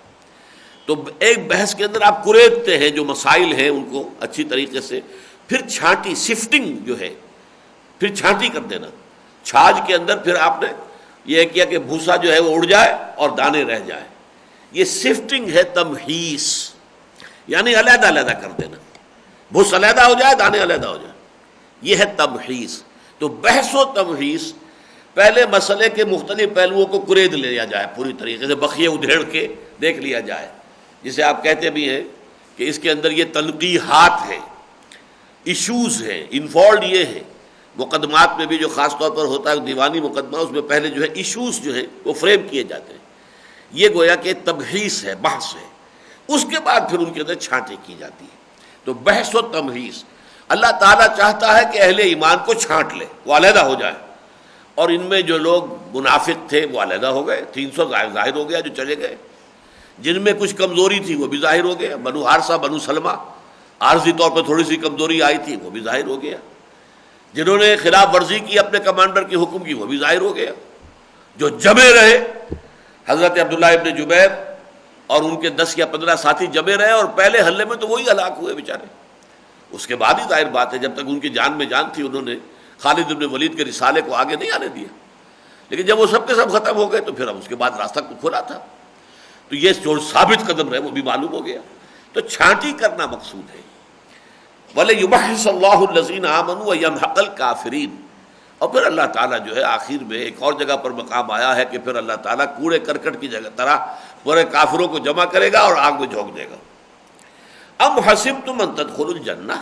تو ایک بحث کے اندر آپ کریدتے ہیں جو مسائل ہیں ان کو اچھی طریقے سے، پھر چھانٹی سفٹنگ جو ہے، پھر چھانٹی کر دینا. چھاج کے اندر پھر آپ نے یہ کیا کہ بھوسا جو ہے وہ اڑ جائے اور دانے رہ جائیں. یہ سفٹنگ ہے تمحیص، یعنی علیحدہ علیحدہ کر دینا، بھوس علیحدہ ہو جائے، دانے علیحدہ ہو جائے، یہ ہے تمحیص. تو بحث و تمحیص، پہلے مسئلے کے مختلف پہلوؤں کو کرید لیا جائے، پوری طریقے سے بخیے ادھیڑ کے دیکھ لیا جائے، جسے آپ کہتے بھی ہیں کہ اس کے اندر یہ تنقیحات ہیں، ایشوز ہیں، انفالوڈ یہ ہے. مقدمات میں بھی جو خاص طور پر ہوتا ہے دیوانی مقدمہ، اس میں پہلے جو ہے ایشوز جو ہیں وہ فریم کیے جاتے ہیں. یہ گویا کہ تبحیث ہے، بحث ہے. اس کے بعد پھر ان کے اندر چھانٹی کی جاتی ہے. تو بحث و تمحیص، اللہ تعالیٰ چاہتا ہے کہ اہل ایمان کو چھانٹ لے، وہ علیحدہ ہو جائے. اور ان میں جو لوگ منافق تھے وہ علیحدہ ہو گئے، 300 ظاہر ہو گیا جو چلے گئے. جن میں کچھ کمزوری تھی وہ بھی ظاہر ہو گیا، بنو حارثہ، بنو سلمہ، عارضی طور پر تھوڑی سی کمزوری آئی تھی وہ بھی ظاہر ہو گیا. جنہوں نے خلاف ورزی کی اپنے کمانڈر کے حکم کی وہ بھی ظاہر ہو گیا. جو جمے رہے، حضرت عبداللہ ابن جبیر اور ان کے 10 یا 15 ساتھی جمے رہے، اور پہلے حملے میں تو وہی ہلاک ہوئے بیچارے. اس کے بعد ہی ظاہر بات ہے جب تک ان کی جان میں جان تھی انہوں نے خالد ابن ولید کے رسالے کو آگے نہیں آنے دیا. لیکن جب وہ سب کے سب ختم ہو گئے تو پھر اب اس کے بعد راستہ کھلا تھا. تو یہ جو ثابت قدم رہے وہ بھی معلوم ہو گیا. تو چھانٹی کرنا مقصود ہے. وَلَيُمَحِّصَ اللَّهُ الَّذِينَ آمَنُوا وَيَمْحَقَ الْكَافِرِينَ. اور پھر اللہ تعالیٰ جو ہے آخر میں ایک اور جگہ پر مقام آیا ہے کہ پھر اللہ تعالیٰ کوڑے کرکٹ کی جگہ طرح پورے کافروں کو جمع کرے گا اور آگ میں جھونک دے گا. ام حسبتم ان تدخلوا الجنہ،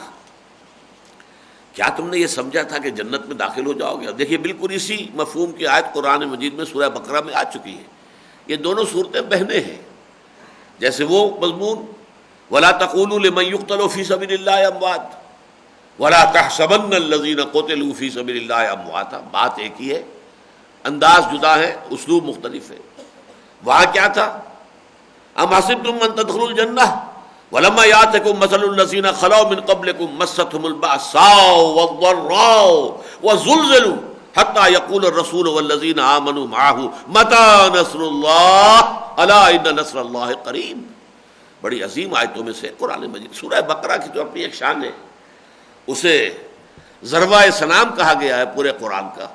کیا تم نے یہ سمجھا تھا کہ جنت میں داخل ہو جاؤ گے؟ دیکھیے بالکل اسی مفہوم کی آیت قرآن مجید میں سورہ بقرہ میں آ چکی ہے. یہ دونوں صورتیں بہنیں ہیں. جیسے وہ مضمون وَلَا تَقُولُوا لِمَنْ يُقْتَلُ فِي سَبِيلِ اللَّهِ أَمْوَاتٌ وَلَا تَحْسَبَنَّ الَّذِينَ قُتِلُوا فِي سَبِيلِ اللَّهِ أَمْوَاتًا، بات ایک ہی ہے، انداز جدا ہے، اسلوب مختلف ہے. وہاں کیا تھا؟ ام حسبتم ان تدخلوا الجنہ ولما يأتكم مثل الذين خلوا من قبلكم مستهم البأساء والضراء وزلزلوا حتى يقول الرسول والذين آمنوا معه متى نصر الله ألا إن نصر الله قريب. بڑی عظیم آیتوں میں سے قرآن مجید. سورہ بقرہ کی تو اپنی ایک شان ہے، اسے ضربہ سلام کہا گیا ہے پورے قرآن کا.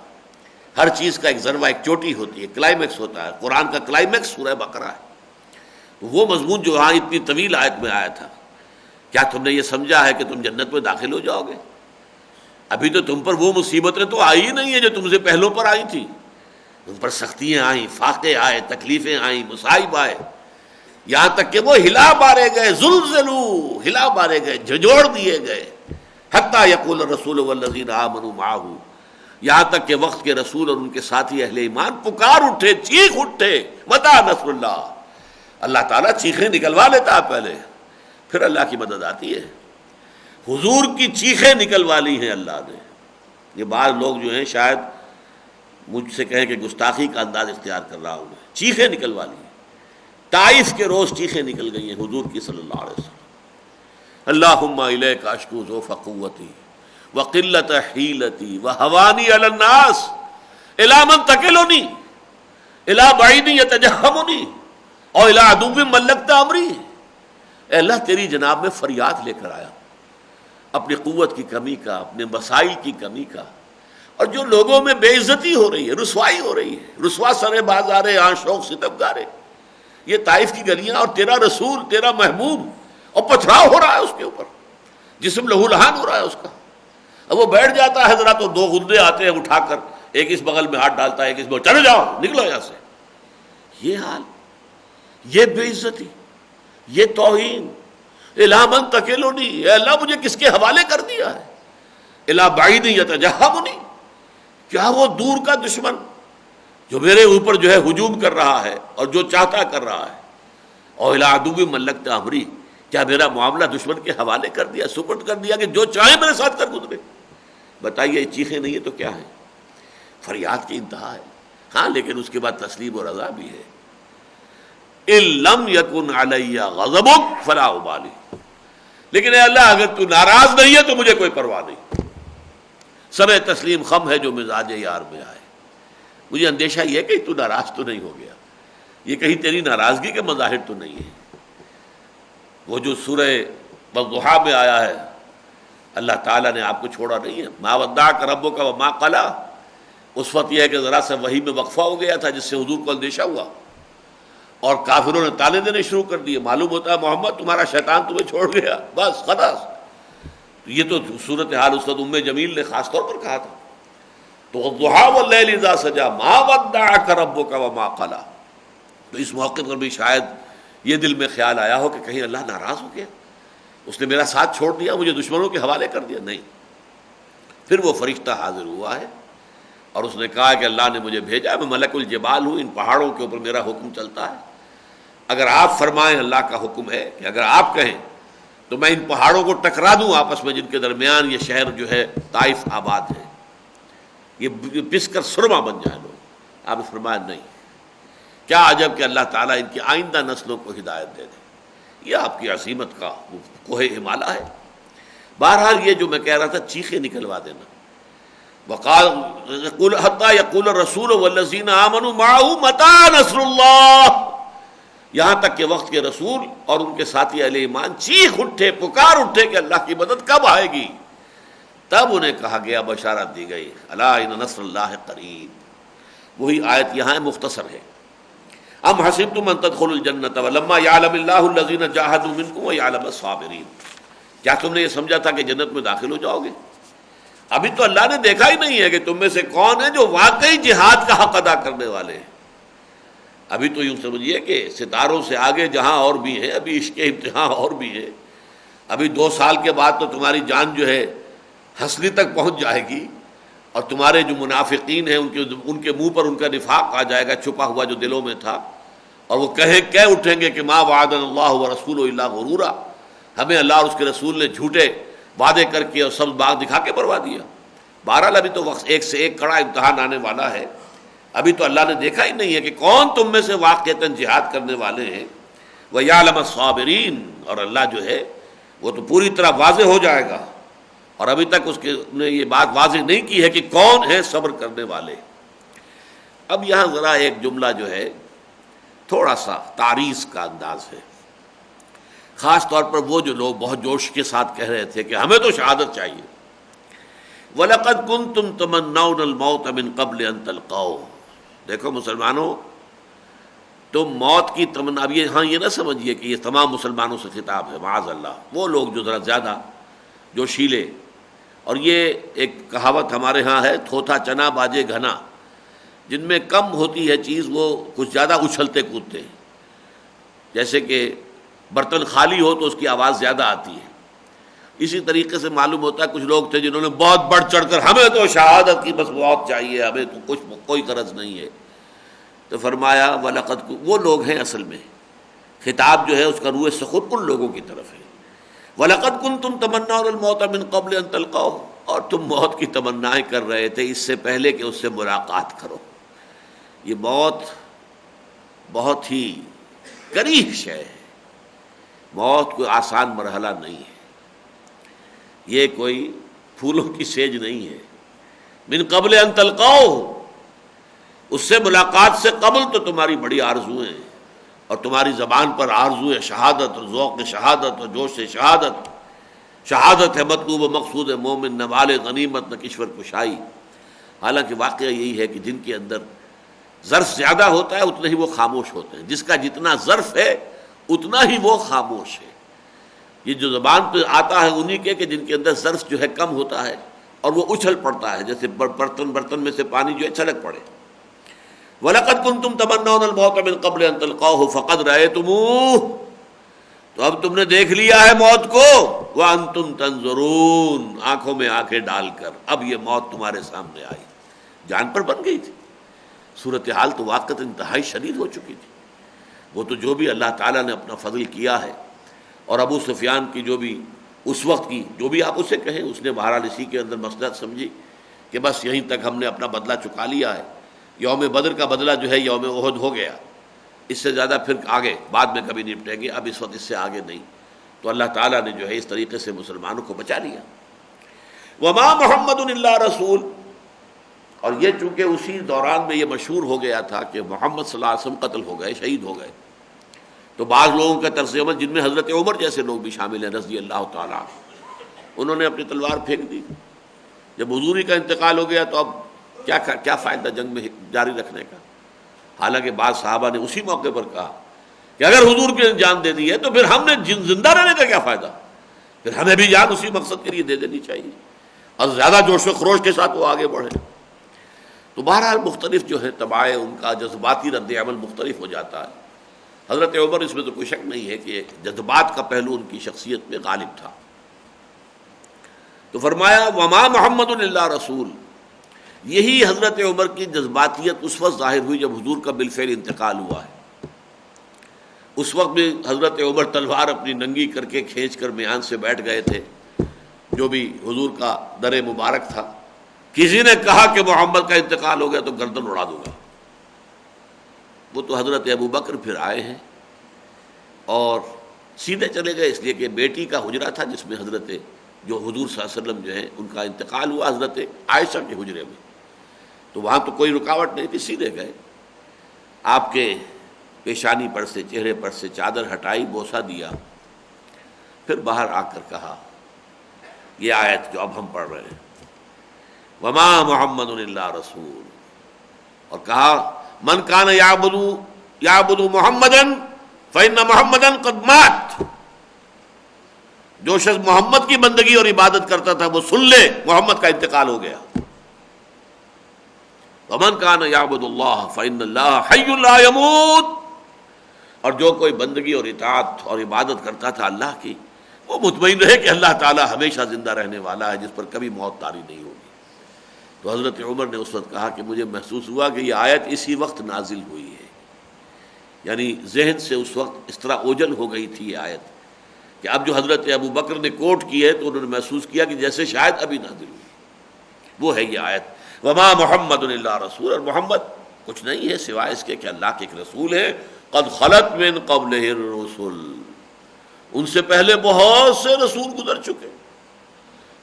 ہر چیز کا ایک ذروہ، ایک چوٹی ہوتی ہے، کلائمیکس ہوتا ہے. قرآن کا کلائمیکس سورہ بقرہ ہے. تو وہ مضمون جو وہاں اتنی طویل آیت میں آیا تھا، کیا تم نے یہ سمجھا ہے کہ تم جنت میں داخل ہو جاؤ گے؟ ابھی تو تم پر وہ مصیبتیں تو آئی ہی نہیں ہیں جو تم سے پہلوں پر آئی تھی. تم پر سختیاں آئیں، فاقے آئے، تکلیفیں آئیں، مصائب آئے، یہاں تک کہ وہ ہلا مارے گئے، زلزلوا، ہلا مارے گئے، جھنجھوڑ دیے گئے. حتی یقول الرسول والذین آمنوا معہ، یہاں تک کہ وقت کے رسول اور ان کے ساتھی اہل ایمان پکار اٹھے، چیخ اٹھے، متی نصر اللہ. اللہ تعالیٰ چیخیں نکلوا لیتا ہے پہلے، پھر اللہ کی مدد آتی ہے. حضور کی چیخیں نکلوا لی ہیں اللہ نے. یہ بعض لوگ جو ہیں شاید مجھ سے کہیں کہ گستاخی کا انداز اختیار کر رہا ہوں میں، چیخیں نکلوا لی. طائف کے روز چیخیں نکل گئی ہیں حضور کی صلی اللہ علیہ وسلم. اللہم الیک اشکو ضعف قوتی وقلت حیلتی وہوانی علی الناس الی من تکلنی الی بعید یتجہمنی اور الی عدو ملکت امری. اے اللہ تیری جناب میں فریاد لے کر آیا اپنی قوت کی کمی کا، اپنے مسائل کی کمی کا، اور جو لوگوں میں بے عزتی ہو رہی ہے، رسوائی ہو رہی ہے، رسوا سرے بازارے آشوق ستمگارے، یہ طائف کی گلیاں، اور تیرا رسول، تیرا محبوب، اور پتھراؤ ہو رہا ہے اس کے اوپر، جسم لہو لہان ہو رہا ہے اس کا. اب وہ بیٹھ جاتا ہے ذرا تو دو غندے آتے ہیں اٹھا کر، ایک اس بغل میں ہاتھ ڈالتا ہے، ایک اس میں، چلے جاؤ نکلو یہاں سے. یہ حال، یہ بے عزتی، یہ توہین. الی من تکلنی، اے اللہ مجھے کس کے حوالے کر دیا ہے. الی بعید یتجہمنی، کیا وہ دور کا دشمن جو میرے اوپر جو ہے ہجوم کر رہا ہے اور جو چاہتا کر رہا ہے. اور الی عدو ملکت امری، کیا میرا معاملہ دشمن کے حوالے کر دیا، سپرد کر دیا کہ جو چاہے میرے ساتھ کر گزرے. بتائیے یہ چیخیں نہیں ہے تو کیا ہے؟ فریاد کی انتہا ہے. ہاں لیکن اس کے بعد تسلیم و رضا بھی ہے. ان لم یکن علی غضبک فلا ابالی، لیکن اے اللہ اگر تو ناراض نہیں ہے تو مجھے کوئی پرواہ نہیں. سب تسلیم خم ہے جو مزاج یار میں آئے. مجھے اندیشہ یہ کہ تو ناراض تو نہیں ہو گیا، یہ کہیں تیری ناراضگی کے مظاہر تو نہیں ہے. وہ جو سورہ والضحیٰ میں آیا ہے، اللہ تعالیٰ نے آپ کو چھوڑا نہیں ہے. ما ودعک ربک وما قلی. اس وقت یہ ہے کہ ذرا سا وحی میں وقفہ ہو گیا تھا جس سے حضور کو اندیشہ ہوا، اور کافروں نے تانے دینے شروع کر دیے. معلوم ہوتا ہے محمد تمہارا شیطان تمہیں چھوڑ گیا، بس خلاص. یہ تو صورتحال اس وقت ام جمیل نے خاص طور پر کہا تھا. تو والضحیٰ واللیل اذا سجی ما ودعک ربک وما قلی. تو اس موقع پر بھی شاید یہ دل میں خیال آیا ہو کہ کہیں اللہ ناراض ہو گیا، اس نے میرا ساتھ چھوڑ دیا، مجھے دشمنوں کے حوالے کر دیا. نہیں. پھر وہ فرشتہ حاضر ہوا ہے اور اس نے کہا کہ اللہ نے مجھے بھیجا، میں ملک الجبال ہوں، ان پہاڑوں کے اوپر میرا حکم چلتا ہے. اگر آپ فرمائیں، اللہ کا حکم ہے کہ اگر آپ کہیں تو میں ان پہاڑوں کو ٹکرا دوں آپس میں، جن کے درمیان یہ شہر جو ہے طائف آباد ہے، یہ پس کر سرما بن جائے لوگ. آپ نے فرمایا نہیں. کیا عجب کہ اللہ تعالیٰ ان کی آئندہ نسلوں کو ہدایت دے دے. یہ آپ کی عظیمت کا کوہ ہمالیہ ہے. بہرحال یہ جو میں کہہ رہا تھا چیخیں نکلوا دینا. وقال حتی یقول الرسول والذین آمنوا معہ متی نصر اللہ، یہاں تک کہ وقت کے رسول اور ان کے ساتھی اہل ایمان چیخ اٹھے، پکار اٹھے کہ اللہ کی مدد کب آئے گی. تب انہیں کہا گیا، بشارت دی گئی، الا ان نصر اللہ قریب. وہی آیت یہاں مختصر ہے. ام حسبتم ان تدخلوا الجنۃ ولما یعلم اللہ الذین جاہدوا منکم ویعلم الصابرین. کیا تم نے یہ سمجھا تھا کہ جنت میں داخل ہو جاؤ گے؟ ابھی تو اللہ نے دیکھا ہی نہیں ہے کہ تم میں سے کون ہے جو واقعی جہاد کا حق ادا کرنے والے ہیں. ابھی تو یوں سمجھیے کہ ستاروں سے آگے جہاں اور بھی ہے، ابھی عشق امتحان اور بھی ہے. ابھی 2 سال کے بعد تو تمہاری جان جو ہے ہنسلی تک پہنچ جائے گی، اور تمہارے جو منافقین ہیں ان کے منہ پر ان کا نفاق آ جائے گا، چھپا ہوا جو دلوں میں تھا، اور وہ کہہ اٹھیں گے کہ ما وعدنا اللہ ورسولہ الا غرورا. ہمیں اللہ اور اس کے رسول نے جھوٹے وعدے کر کے اور سبز باغ دکھا کے بروا دیا. بہرحال ابھی تو وقت ایک سے ایک کڑا امتحان آنے والا ہے. ابھی تو اللہ نے دیکھا ہی نہیں ہے کہ کون تم میں سے واقعتاً جہاد کرنے والے ہیں. وَيَعْلَمَ الصَّابِرِينَ، اور اللہ جو ہے وہ تو پوری طرح واضح ہو جائے گا، اور ابھی تک اس نے یہ بات واضح نہیں کی ہے کہ کون ہے صبر کرنے والے. اب یہاں ذرا ایک جملہ جو ہے تھوڑا سا تعریض کا انداز ہے، خاص طور پر وہ جو لوگ بہت جوش کے ساتھ کہہ رہے تھے کہ ہمیں تو شہادت چاہیے. وَلَقَدْ كُنْتُمْ تَمَنَّوْنَ الْمَوْتَ مِنْ قَبْلِ أَنْ تَلْقَوْهُ۔ دیکھو مسلمانوں، تم موت کی تمنا، اب یہ نہ سمجھیے کہ یہ تمام مسلمانوں سے خطاب ہے، معاذ اللہ، وہ لوگ جو ذرا زیادہ جوشیلے، اور یہ ایک کہاوت ہمارے ہاں ہے، تھوتھا چنا باجے گھنا، جن میں کم ہوتی ہے چیز وہ کچھ زیادہ اچھلتے کودتے ہیں، جیسے کہ برتن خالی ہو تو اس کی آواز زیادہ آتی ہے، اسی طریقے سے معلوم ہوتا ہے کچھ لوگ تھے جنہوں نے بہت بڑھ چڑھ کر ہمیں تو شہادت کی بس موت چاہیے، ہمیں تو کچھ کوئی غرض نہیں ہے، تو فرمایا وَلَقَدْ، وہ لوگ ہیں اصل میں، خطاب جو ہے اس کا روح سخن ان لوگوں کی طرف ہے۔ وَلَقَدْ كُنْتُمْ تَمَنَّوْنَ الْمَوْتَ مِنْ قَبْلِ أَنْ تَلْقَوْهُ، اور تم موت کی تمنائیں کر رہے تھے اس سے پہلے کہ اس سے ملاقات کرو۔ یہ موت بہت ہی قریب شے ہے، موت کوئی آسان مرحلہ نہیں ہے، یہ کوئی پھولوں کی سیج نہیں ہے۔ من قبل ان تلقاؤ، اس سے ملاقات سے قبل تو تمہاری بڑی آرزویں ہیں، اور تمہاری زبان پر آرزو شہادت اور ذوق شہادت اور جوش شہادت، شہادت ہے مطلوب و مقصود مومن، نہ مال غنیمت نہ کشور کشائی۔ حالانکہ واقعہ یہی ہے کہ جن کے اندر ظرف زیادہ ہوتا ہے اتنا ہی وہ خاموش ہوتے ہیں، جس کا جتنا ظرف ہے اتنا ہی وہ خاموش ہے۔ یہ جو زبان پہ آتا ہے انہی کے کہ جن کے اندر ظرف جو ہے کم ہوتا ہے اور وہ اچھل پڑتا ہے، جیسے برتن میں سے پانی جو ہے چھلک پڑے۔ وَلَقَدْ كُنْتُمْ تَمَنَّوْنَ الْمَوْتَ مِنْ قَبْلِ أَنْ تَلْقَوْهُ فَقَدْ رَأَيْتُمُوهُ، تو اب تم نے دیکھ لیا ہے موت کو، وَأَنْتُمْ تَنْظُرُونَ، آنکھوں میں آنکھیں ڈال کر، اب یہ موت تمہارے سامنے آئی، جان پر بن گئی تھی۔ صورتحال تو واقعتاً انتہائی شدید ہو چکی تھی۔ وہ تو جو بھی اللہ تعالیٰ نے اپنا فضل کیا ہے، اور ابو سفیان کی جو بھی اس وقت کی جو بھی آپ اسے کہیں، اس نے بہرحال اسی کے اندر مصلحت سمجھی کہ بس یہیں تک ہم نے اپنا بدلہ چکا لیا ہے، یوم بدر کا بدلہ جو ہے یوم احد ہو گیا، اس سے زیادہ پھر آگے بعد میں کبھی نپٹیں گے، اب اس وقت اس سے آگے نہیں۔ تو اللہ تعالیٰ نے جو ہے اس طریقے سے مسلمانوں کو بچا لیا۔ وما محمد الا رسول، اور یہ چونکہ اسی دوران میں یہ مشہور ہو گیا تھا کہ محمد صلی اللہ علیہ وسلم قتل ہو گئے، شہید ہو گئے، تو بعض لوگوں کا طرز عمل، جن میں حضرت عمر جیسے لوگ بھی شامل ہیں رضی اللہ تعالیٰ عنہ، انہوں نے اپنی تلوار پھینک دی۔ جب حضوری کا انتقال ہو گیا تو اب کیا فائدہ جنگ میں جاری رکھنے کا؟ حالانکہ بعض صحابہ نے اسی موقع پر کہا کہ اگر حضور کی جان دے دی ہے تو پھر ہم نے زندہ رہنے کا کیا فائدہ، پھر ہمیں بھی جان اسی مقصد کے لیے دے دینی چاہیے، اور زیادہ جوش و خروش کے ساتھ وہ آگے بڑھے۔ تو بہرحال مختلف جو ہے طبائع، ان کا جذباتی رد عمل مختلف ہو جاتا ہے۔ حضرت عمر، اس میں تو کوئی شک نہیں ہے کہ جذبات کا پہلو ان کی شخصیت میں غالب تھا۔ تو فرمایا وما محمد الا رسول، یہی حضرت عمر کی جذباتیت اس وقت ظاہر ہوئی جب حضور کا بالفعل انتقال ہوا ہے۔ اس وقت بھی حضرت عمر تلوار اپنی ننگی کر کے کھینچ کر میان سے بیٹھ گئے تھے، جو بھی حضور کا در مبارک تھا۔ کسی نے کہا کہ محمد کا انتقال ہو گیا تو گردن اڑا دوں گا۔ وہ تو حضرت ابو بکر پھر آئے ہیں اور سیدھے چلے گئے، اس لیے کہ بیٹی کا حجرہ تھا جس میں حضرت جو حضور صلی اللہ علیہ وسلم جو ہے ان کا انتقال ہوا حضرت عائشہ کے حجرے میں، تو وہاں تو کوئی رکاوٹ نہیں تھی، سیدھے گئے۔ آپ کے پیشانی پر سے، چہرے پر سے چادر ہٹائی، بوسہ دیا، پھر باہر آ کر کہا یہ آیت جو اب ہم پڑھ رہے ہیں، وما محمد الا رسول، اور کہا من کان یعبد محمدا فإن محمدا قد مات، جو شخص محمد کی بندگی اور عبادت کرتا تھا وہ سن لے محمد کا انتقال ہو گیا۔ ومن کان یعبد اللہ فإن اللہ حی لا یموت، اور جو کوئی بندگی اور اطاعت اور عبادت کرتا تھا اللہ کی، وہ مطمئن رہے کہ اللہ تعالی ہمیشہ زندہ رہنے والا ہے، جس پر کبھی موت طاری نہیں ہوگی۔ تو حضرت عمر نے اس وقت کہا کہ مجھے محسوس ہوا کہ یہ آیت اسی وقت نازل ہوئی ہے، یعنی ذہن سے اس وقت اس طرح اوجل ہو گئی تھی یہ آیت کہ اب جو حضرت ابو بکر نے کوٹ کی ہے تو انہوں نے محسوس کیا کہ جیسے شاید ابھی نازل ہوئی، وہ ہے یہ آیت وما محمد الا رسول، اور محمد کچھ نہیں ہے سوائے اس کے کہ اللہ کے ایک رسول ہے، قد خلت من قبلہ الرسل، ان سے پہلے بہت سے رسول گزر چکے،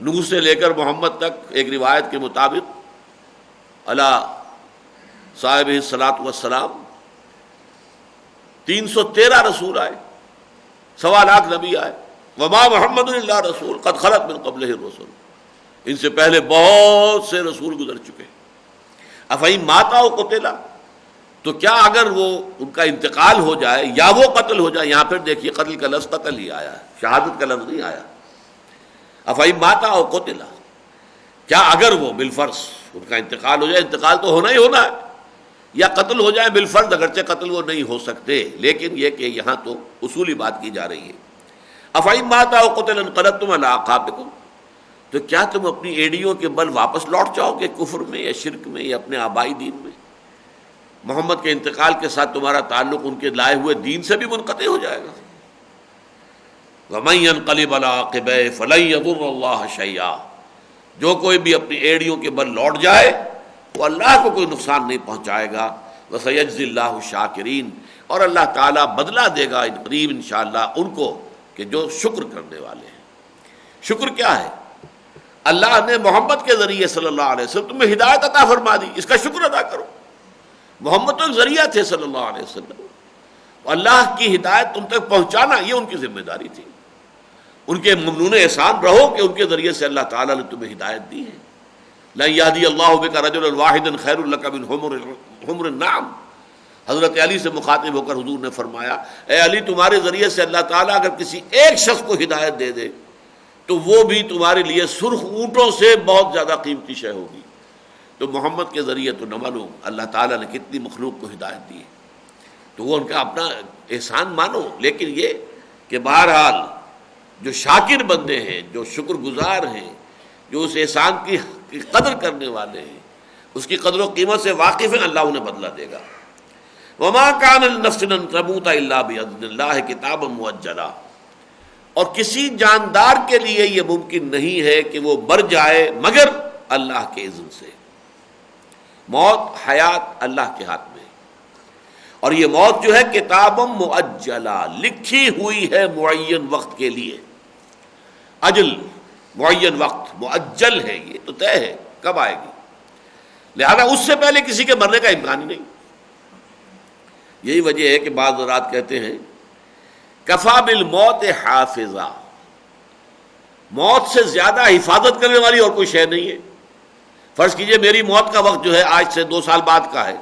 نوح سے لے کر محمد تک۔ ایک روایت کے مطابق علی صاحب الصلاۃ والسلام 313 رسول آئے، 1.25 لاکھ نبی آئے۔ وما محمد الا رسول قد خلت من قبلہ الرسل، ان سے پہلے بہت سے رسول گزر چکے. افہم ماتا و قتلا، تو کیا اگر وہ ان کا انتقال ہو جائے یا وہ قتل ہو جائے، یہاں پھر دیکھیے قتل کا لفظ قتل ہی آیا ہے، شہادت کا لفظ نہیں آیا. افہم ماتا و قتلا، کیا اگر وہ بالفرض ان کا انتقال ہو جائے، انتقال تو ہونا ہی ہونا ہے، یا قتل ہو جائے بالفرض، اگرچہ قتل وہ نہیں ہو سکتے، لیکن یہ کہ یہاں تو اصولی بات کی جا رہی ہے. افہم ماتا و قتلا انقلبتم علی اعقابکم، تو کیا تم اپنی ایڑیوں کے بل واپس لوٹ جاؤ گے کفر میں یا شرک میں یا اپنے آبائی دین میں؟ محمد کے انتقال کے ساتھ تمہارا تعلق ان کے لائے ہوئے دین سے بھی منقطع ہو جائے گا. وَمَن يَنْقَلِبْ عَلَىٰ عَقِبَيْهِ فَلَن يَضُرَّ اللَّهَ شَيْئًا، جو کوئی بھی اپنی ایڑیوں کے بل لوٹ جائے وہ اللہ کو کوئی نقصان نہیں پہنچائے گا. وَسَيَجْزِي اللَّهُ الشَّاكِرِينَ، اور اللہ تعالیٰ بدلہ دے گا قریب انشاءاللہ ان کو کہ جو شکر کرنے والے ہیں. شکر کیا ہے؟ اللہ نے محمد کے ذریعے صلی اللہ علیہ وسلم تمہیں ہدایت عطا فرما دی، اس کا شکر ادا کرو. محمد تو ایک ذریعہ تھے صلی اللہ علیہ وسلم، اللہ کی ہدایت تم تک پہنچانا یہ ان کی ذمہ داری تھی. ان کے ممنون احسان رہو کہ ان کے ذریعے سے اللہ تعالیٰ نے تمہیں ہدایت دی ہے. لَن يَهْدِيَ اللَّهُ بِكَ رَجُلًا وَاحِدًا خَيْرٌ لَكَ مِنْ حُمُرِ النَّعَمِ. حضرت علی سے مخاطب ہو کر حضور نے فرمایا، اے علی تمہارے ذریعے سے اللہ تعالیٰ اگر کسی ایک شخص کو ہدایت دے دے تو وہ بھی تمہارے لیے سرخ اونٹوں سے بہت زیادہ قیمتی شے ہوگی. تو محمد کے ذریعے تو نہ معلوم اللہ تعالیٰ نے کتنی مخلوق کو ہدایت دی ہے، تو وہ ان کا اپنا احسان مانو. لیکن یہ کہ بہرحال جو شاکر بندے ہیں، جو شکر گزار ہیں، جو اس احسان کی قدر کرنے والے ہیں، اس کی قدر و قیمت سے واقف ہیں، اللہ انہیں بدلہ دے گا. وما كان لنفس ان تموت الا باذن الله کتابا مؤجلا، اور کسی جاندار کے لیے یہ ممکن نہیں ہے کہ وہ مر جائے مگر اللہ کے اذن سے. موت حیات اللہ کے ہاتھ میں، اور یہ موت جو ہے کتاب مؤجلا، لکھی ہوئی ہے معین وقت کے لیے. اجل معین وقت، مؤجل ہے، یہ تو طے ہے کب آئے گی، لہذا اس سے پہلے کسی کے مرنے کا امکان ہی نہیں. یہی وجہ ہے کہ بعض حضرات کہتے ہیں کفا بالموت حافظہ، موت سے زیادہ حفاظت کرنے والی اور کوئی شے نہیں ہے. فرض کیجئے میری موت کا وقت جو ہے آج سے 2 سال بعد کا ہے،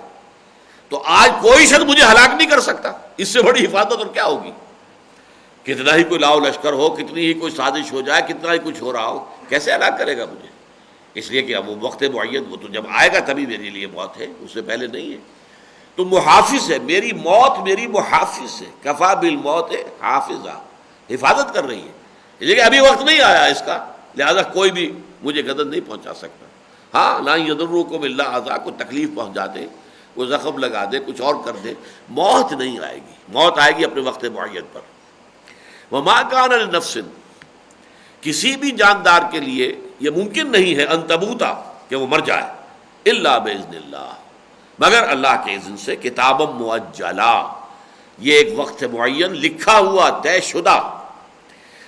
تو آج کوئی شخص مجھے ہلاک نہیں کر سکتا. اس سے بڑی حفاظت اور کیا ہوگی؟ کتنا ہی کوئی لاؤ لشکر ہو، کتنی ہی کوئی سازش ہو جائے، کتنا ہی کچھ ہو رہا ہو، کیسے ہلاک کرے گا مجھے؟ اس لیے کہ اب وہ وقت معین وہ تو جب آئے گا تبھی میرے لیے موت ہے، اس سے پہلے نہیں ہے. تو محافظ ہے، میری موت میری محافظ ہے. کفا بالموت حافظہ، حفاظت کر رہی ہے. لیکن ابھی وقت نہیں آیا اس کا، لہذا کوئی بھی مجھے غدر نہیں پہنچا سکتا. ہاں لا یضرکم الا اذى، کو تکلیف پہنچا دے، وہ زخم لگا دے، کچھ اور کر دے، موت نہیں آئے گی. موت آئے گی اپنے وقت معین پر. وما كان لنفس، کسی بھی جاندار کے لیے یہ ممکن نہیں ہے ان تموت، کہ وہ مر جائے، الا باذن اللہ، مگر اللہ کے اذن سے. کتابا مؤجلا، یہ ایک وقت معین لکھا ہوا طے شدہ.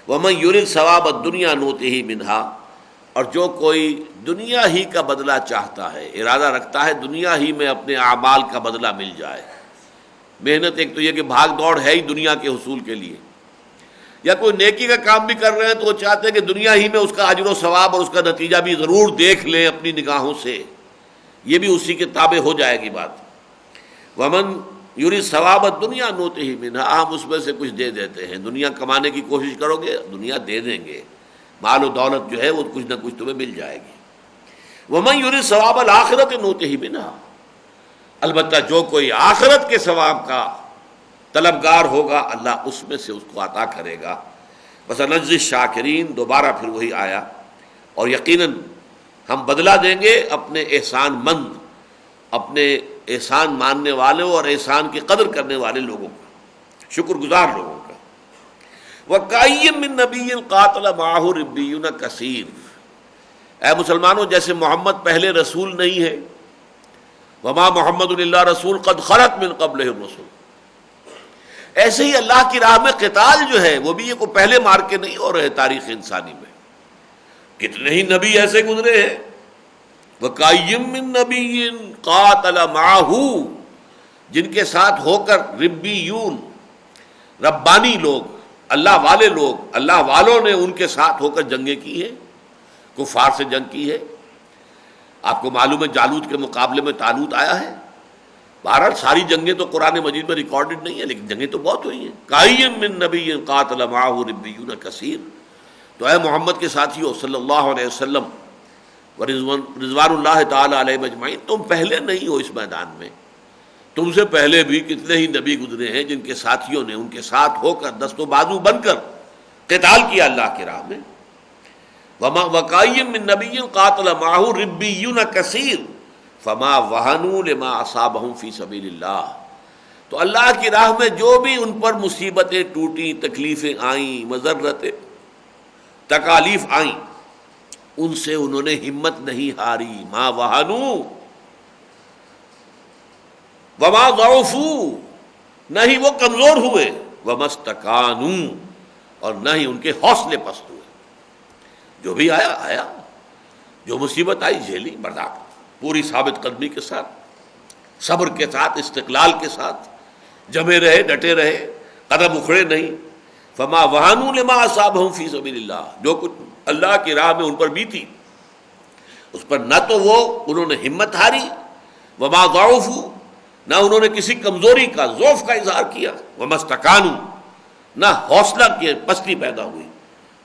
ومن یرد ثواب الدنیا نؤتہ منہا، اور جو کوئی دنیا ہی کا بدلہ چاہتا ہے، ارادہ رکھتا ہے دنیا ہی میں اپنے اعمال کا بدلہ مل جائے. محنت ایک تو یہ کہ بھاگ دوڑ ہے ہی دنیا کے حصول کے لیے، یا کوئی نیکی کا کام بھی کر رہے ہیں تو وہ چاہتے ہیں کہ دنیا ہی میں اس کا اجر و ثواب اور اس کا نتیجہ بھی ضرور دیکھ لیں اپنی نگاہوں سے، یہ بھی اسی کے تابع ہو جائے گی بات. ومن یرید ثواب الدنیا نؤتہ منہا، ہم اس میں سے کچھ دے دیتے ہیں. دنیا کمانے کی کوشش کرو گے، دنیا دے دیں گے، مال و دولت جو ہے وہ کچھ نہ کچھ تمہیں مل جائے گی. ومن یرید ثواب الآخرۃ نؤتہ منہا، البتہ جو کوئی آخرت کے ثواب کا طلبگار ہوگا اللہ اس میں سے اس کو عطا کرے گا. وسنجزی الشاکرین، دوبارہ پھر وہی آیا، اور یقیناً ہم بدلہ دیں گے اپنے احسان مند، اپنے احسان ماننے والوں اور احسان کی قدر کرنے والے لوگوں کا، شکر گزار لوگوں کا. وَكَأَيٍّ مِّن نَّبِيٍّ قَاتَلَ مَعَهُ رِبِّيُّونَ كَثِيرٌ، اے مسلمانوں جیسے محمد پہلے رسول نہیں ہے، وَمَا مُحَمَّدٌ إِلَّا رَسُولٌ قَدْ خَلَتْ مِن قَبْلِهِ الرُّسُلُ، ایسے ہی اللہ کی راہ میں قتال جو ہے وہ بھی یہ کوئی پہلے مار کے نہیں ہو رہے. تاریخ انسانی میں کتنے ہی نبی ایسے گزرے ہیں. وَكَأَيٍّ مِّن نَّبِيٍّ قَاتَلَ مَعَهُ، جن کے ساتھ ہو کر ربیون، ربانی لوگ، اللہ والے لوگ، اللہ والوں نے ان کے ساتھ ہو کر جنگیں کی ہیں. کفار سے جنگ کی ہے. آپ کو معلوم ہے جالوت کے مقابلے میں طالوت آیا ہے. بہرحال ساری جنگیں تو قرآن مجید میں ریکارڈڈ نہیں ہیں، لیکن جنگیں تو بہت ہوئی ہیں. کَأَيٍّ مِّن نَبِيٍّ قَاتَلَ مَعَهُ رِبِّيُّونَ كَثِيرٌ. تو اے محمد کے ساتھیو صلی اللہ علیہ وسلم رضوان اللہ تعالی علیہ مجمعین، تم پہلے نہیں ہو اس میدان میں. تم سے پہلے بھی کتنے ہی نبی گزرے ہیں جن کے ساتھیوں نے ان کے ساتھ ہو کر دست و بازو بن کر قتال کیا اللہ کی راہ میں. وَكَأَيٍّ مِّن نَبِيٍّ قَاتَلَ مَعَهُ رِبِّيُّونَ كَثِيرٌ فَمَا وَهَنُوا لِمَا أَصَابَهُمْ فِي سَبِيلِ اللَّهِ. تو اللہ کی راہ میں جو بھی ان پر مصیبتیں ٹوٹیں، تکلیفیں آئیں، مضرتیں تکالیف آئیں، ان سے انہوں نے ہمت نہیں ہاری. ما وہنوا وما ضعفوا، نہ ہی وہ کمزور ہوئے، وما استکانوا، اور نہ ہی ان کے حوصلے پست ہوئے. جو بھی آیا آیا، جو مصیبت آئی جھیلی، برداشت، پوری ثابت قدمی کے ساتھ، صبر کے ساتھ، استقلال کے ساتھ جمے رہے، ڈٹے رہے، قدم اکھڑے نہیں. فما وہنوا لما اصابہم فی سبیل اللہ، جو کچھ اللہ کی راہ میں ان پر بیتی اس پر نہ تو وہ انہوں نے ہمت ہاری، وما ضعفوا، نہ انہوں نے کسی کمزوری کا، ضعف کا اظہار کیا، وما استکانوا، نہ حوصلہ کی پستی پیدا ہوئی.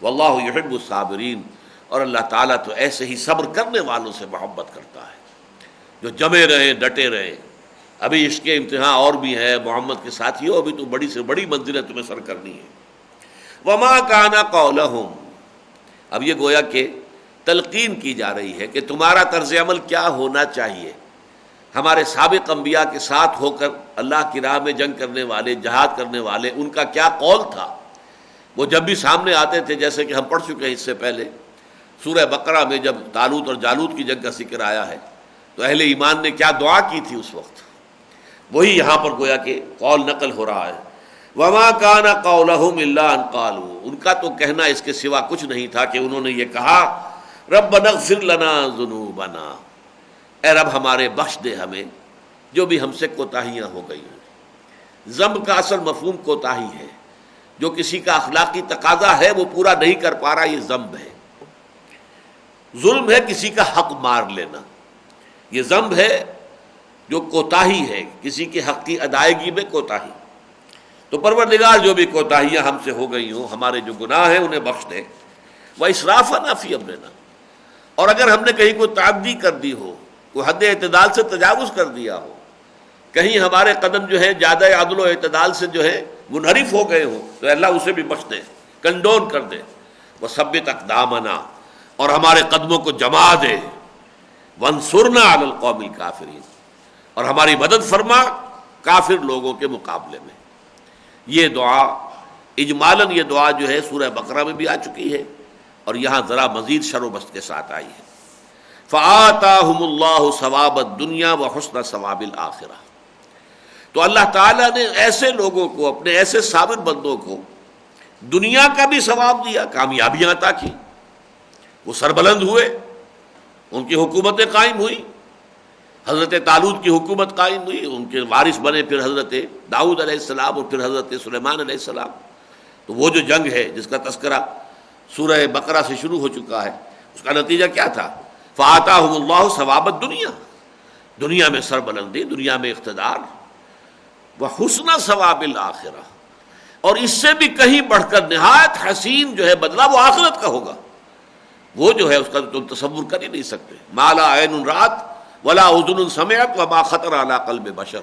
واللہ یحب الصابرین، اور اللہ تعالیٰ تو ایسے ہی صبر کرنے والوں سے محبت کرتا ہے جو جمے رہے، ڈٹے رہے. ابھی اس کے امتحان اور بھی ہے محمد کے ساتھیوں، ابھی تو بڑی سے بڑی منزلیں تمہیں سر کرنی ہے. وما کان قولہم، اب یہ گویا کہ تلقین کی جا رہی ہے کہ تمہارا طرز عمل کیا ہونا چاہیے. ہمارے سابق انبیاء کے ساتھ ہو کر اللہ کی راہ میں جنگ کرنے والے، جہاد کرنے والے، ان کا کیا قول تھا. وہ جب بھی سامنے آتے تھے، جیسے کہ ہم پڑھ چکے ہیں اس سے پہلے سورہ بقرہ میں جب طالوت اور جالوت کی جنگ کا ذکر آیا ہے، تو اہل ایمان نے کیا دعا کی تھی اس وقت، وہی یہاں پر گویا کہ قول نقل ہو رہا ہے. وما کان قولہم الا ان قالوا، ان کا تو کہنا اس کے سوا کچھ نہیں تھا کہ انہوں نے یہ کہا ربنا اغفر لنا ذنوبنا، اے رب ہمارے بخش دے ہمیں جو بھی ہم سے کوتاہیاں ہو گئی ہیں. ذنب کا اصل مفہوم کوتاہی ہے، جو کسی کا اخلاقی تقاضا ہے وہ پورا نہیں کر پا رہا، یہ ذنب ہے. ظلم ہے کسی کا حق مار لینا، یہ ذنب ہے جو کوتاہی ہے، کسی کے حق کی ادائیگی میں کوتاہی. تو پروردگار جو بھی کوتاہیاں ہم سے ہو گئی ہوں، ہمارے جو گناہ ہیں انہیں بخش دے. وَإِسْرَافَنَا فِي أَمْرِنَا، اور اگر ہم نے کہیں کوئی تعدی کر دی ہو، کوئی حد اعتدال سے تجاوز کر دیا ہو، کہیں ہمارے قدم جو ہے زیادہ عدل و اعتدال سے جو ہے منحرف ہو گئے ہوں، تو اللہ اسے بھی بخش دے، کنڈون کر دے. وَثَبِّتْ أَقْدَامَنَا، اور ہمارے قدموں کو جما دے. وَانصُرْنَا عَلَى الْقَوْمِ الْكَافِرِينَ، اور ہماری مدد فرما کافر لوگوں کے مقابلے میں. یہ دعا اجمالاً یہ دعا جو ہے سورہ بقرہ میں بھی آ چکی ہے، اور یہاں ذرا مزید شر و بست کے ساتھ آئی ہے. فَآتَاهُمُ اللَّهُ ثَوَابَ الدُّنْيَا وَحُسْنَ ثَوَابِ الْآخِرَةِ، تو اللہ تعالیٰ نے ایسے لوگوں کو، اپنے ایسے صابر بندوں کو دنیا کا بھی ثواب دیا، کامیابیاں عطا کی، وہ سربلند ہوئے، ان کی حکومتیں قائم ہوئی. حضرت طالوت کی حکومت قائم ہوئی، ان کے وارث بنے پھر حضرت داؤد علیہ السلام اور پھر حضرت سلیمان علیہ السلام. تو وہ جو جنگ ہے جس کا تذکرہ سورہ بقرہ سے شروع ہو چکا ہے، اس کا نتیجہ کیا تھا؟ فآتاہم اللہ ثواب الدنیا، دنیا میں سربلندی، دنیا میں اقتدار، وحسن ثواب الآخرہ، اور اس سے بھی کہیں بڑھ کر نہایت حسین جو ہے بدلہ وہ آخرت کا ہوگا. وہ جو ہے اس کا تم تصور کر ہی نہیں سکتے. ما لا عین رات ولا اذن سمعت وما خطر علی قلب بشر،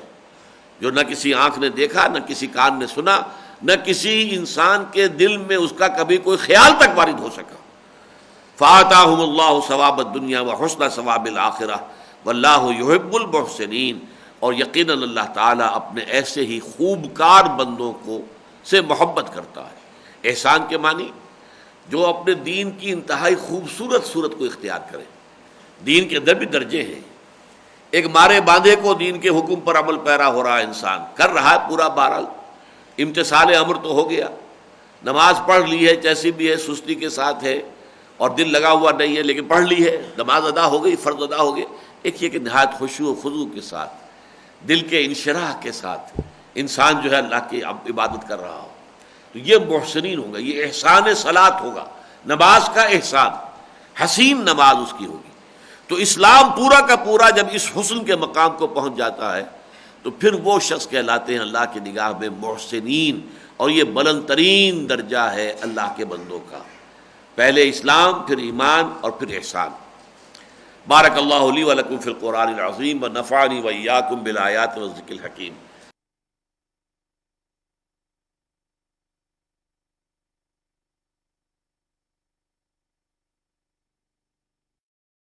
جو نہ کسی آنکھ نے دیکھا، نہ کسی کان نے سنا، نہ کسی انسان کے دل میں اس کا کبھی کوئی خیال تک وارد ہو سکا. فآتاہم اللہ ثواب الدنیا وحسن ثواب الآخرہ واللہ یحب المحسنین، اور یقیناً اللہ تعالیٰ اپنے ایسے ہی خوبکار بندوں کو سے محبت کرتا ہے. احسان کے معنی جو اپنے دین کی انتہائی خوبصورت صورت کو اختیار کرے. دین کے اندر بھی درجے ہیں. ایک مارے باندھے کو دین کے حکم پر عمل پیرا ہو رہا ہے، انسان کر رہا ہے پورا، بہرحال امتثال امر تو ہو گیا، نماز پڑھ لی ہے، جیسی بھی ہے سستی کے ساتھ ہے اور دل لگا ہوا نہیں ہے، لیکن پڑھ لی ہے، نماز ادا ہو گئی، فرض ادا ہو گئے. ایک یہ کہ نہایت خشوع و خضوع کے ساتھ، دل کے انشراح کے ساتھ انسان جو ہے اللہ کی عبادت کر رہا ہو، تو یہ محسنین ہوگا، یہ احسان صلاۃ ہوگا، نماز کا احسان. حسین نماز اس کی ہوگی۔ تو اسلام پورا کا پورا جب اس حسن کے مقام کو پہنچ جاتا ہے تو پھر وہ شخص کہلاتے ہیں اللہ کی نگاہ میں محسنین، اور یہ بلند ترین درجہ ہے اللہ کے بندوں کا، پہلے اسلام، پھر ایمان، اور پھر احسان۔ بارک اللہ لی و لکم فی القرآن العظیم و نفعنی و ایاکم بالآیات والذکر الحکیم۔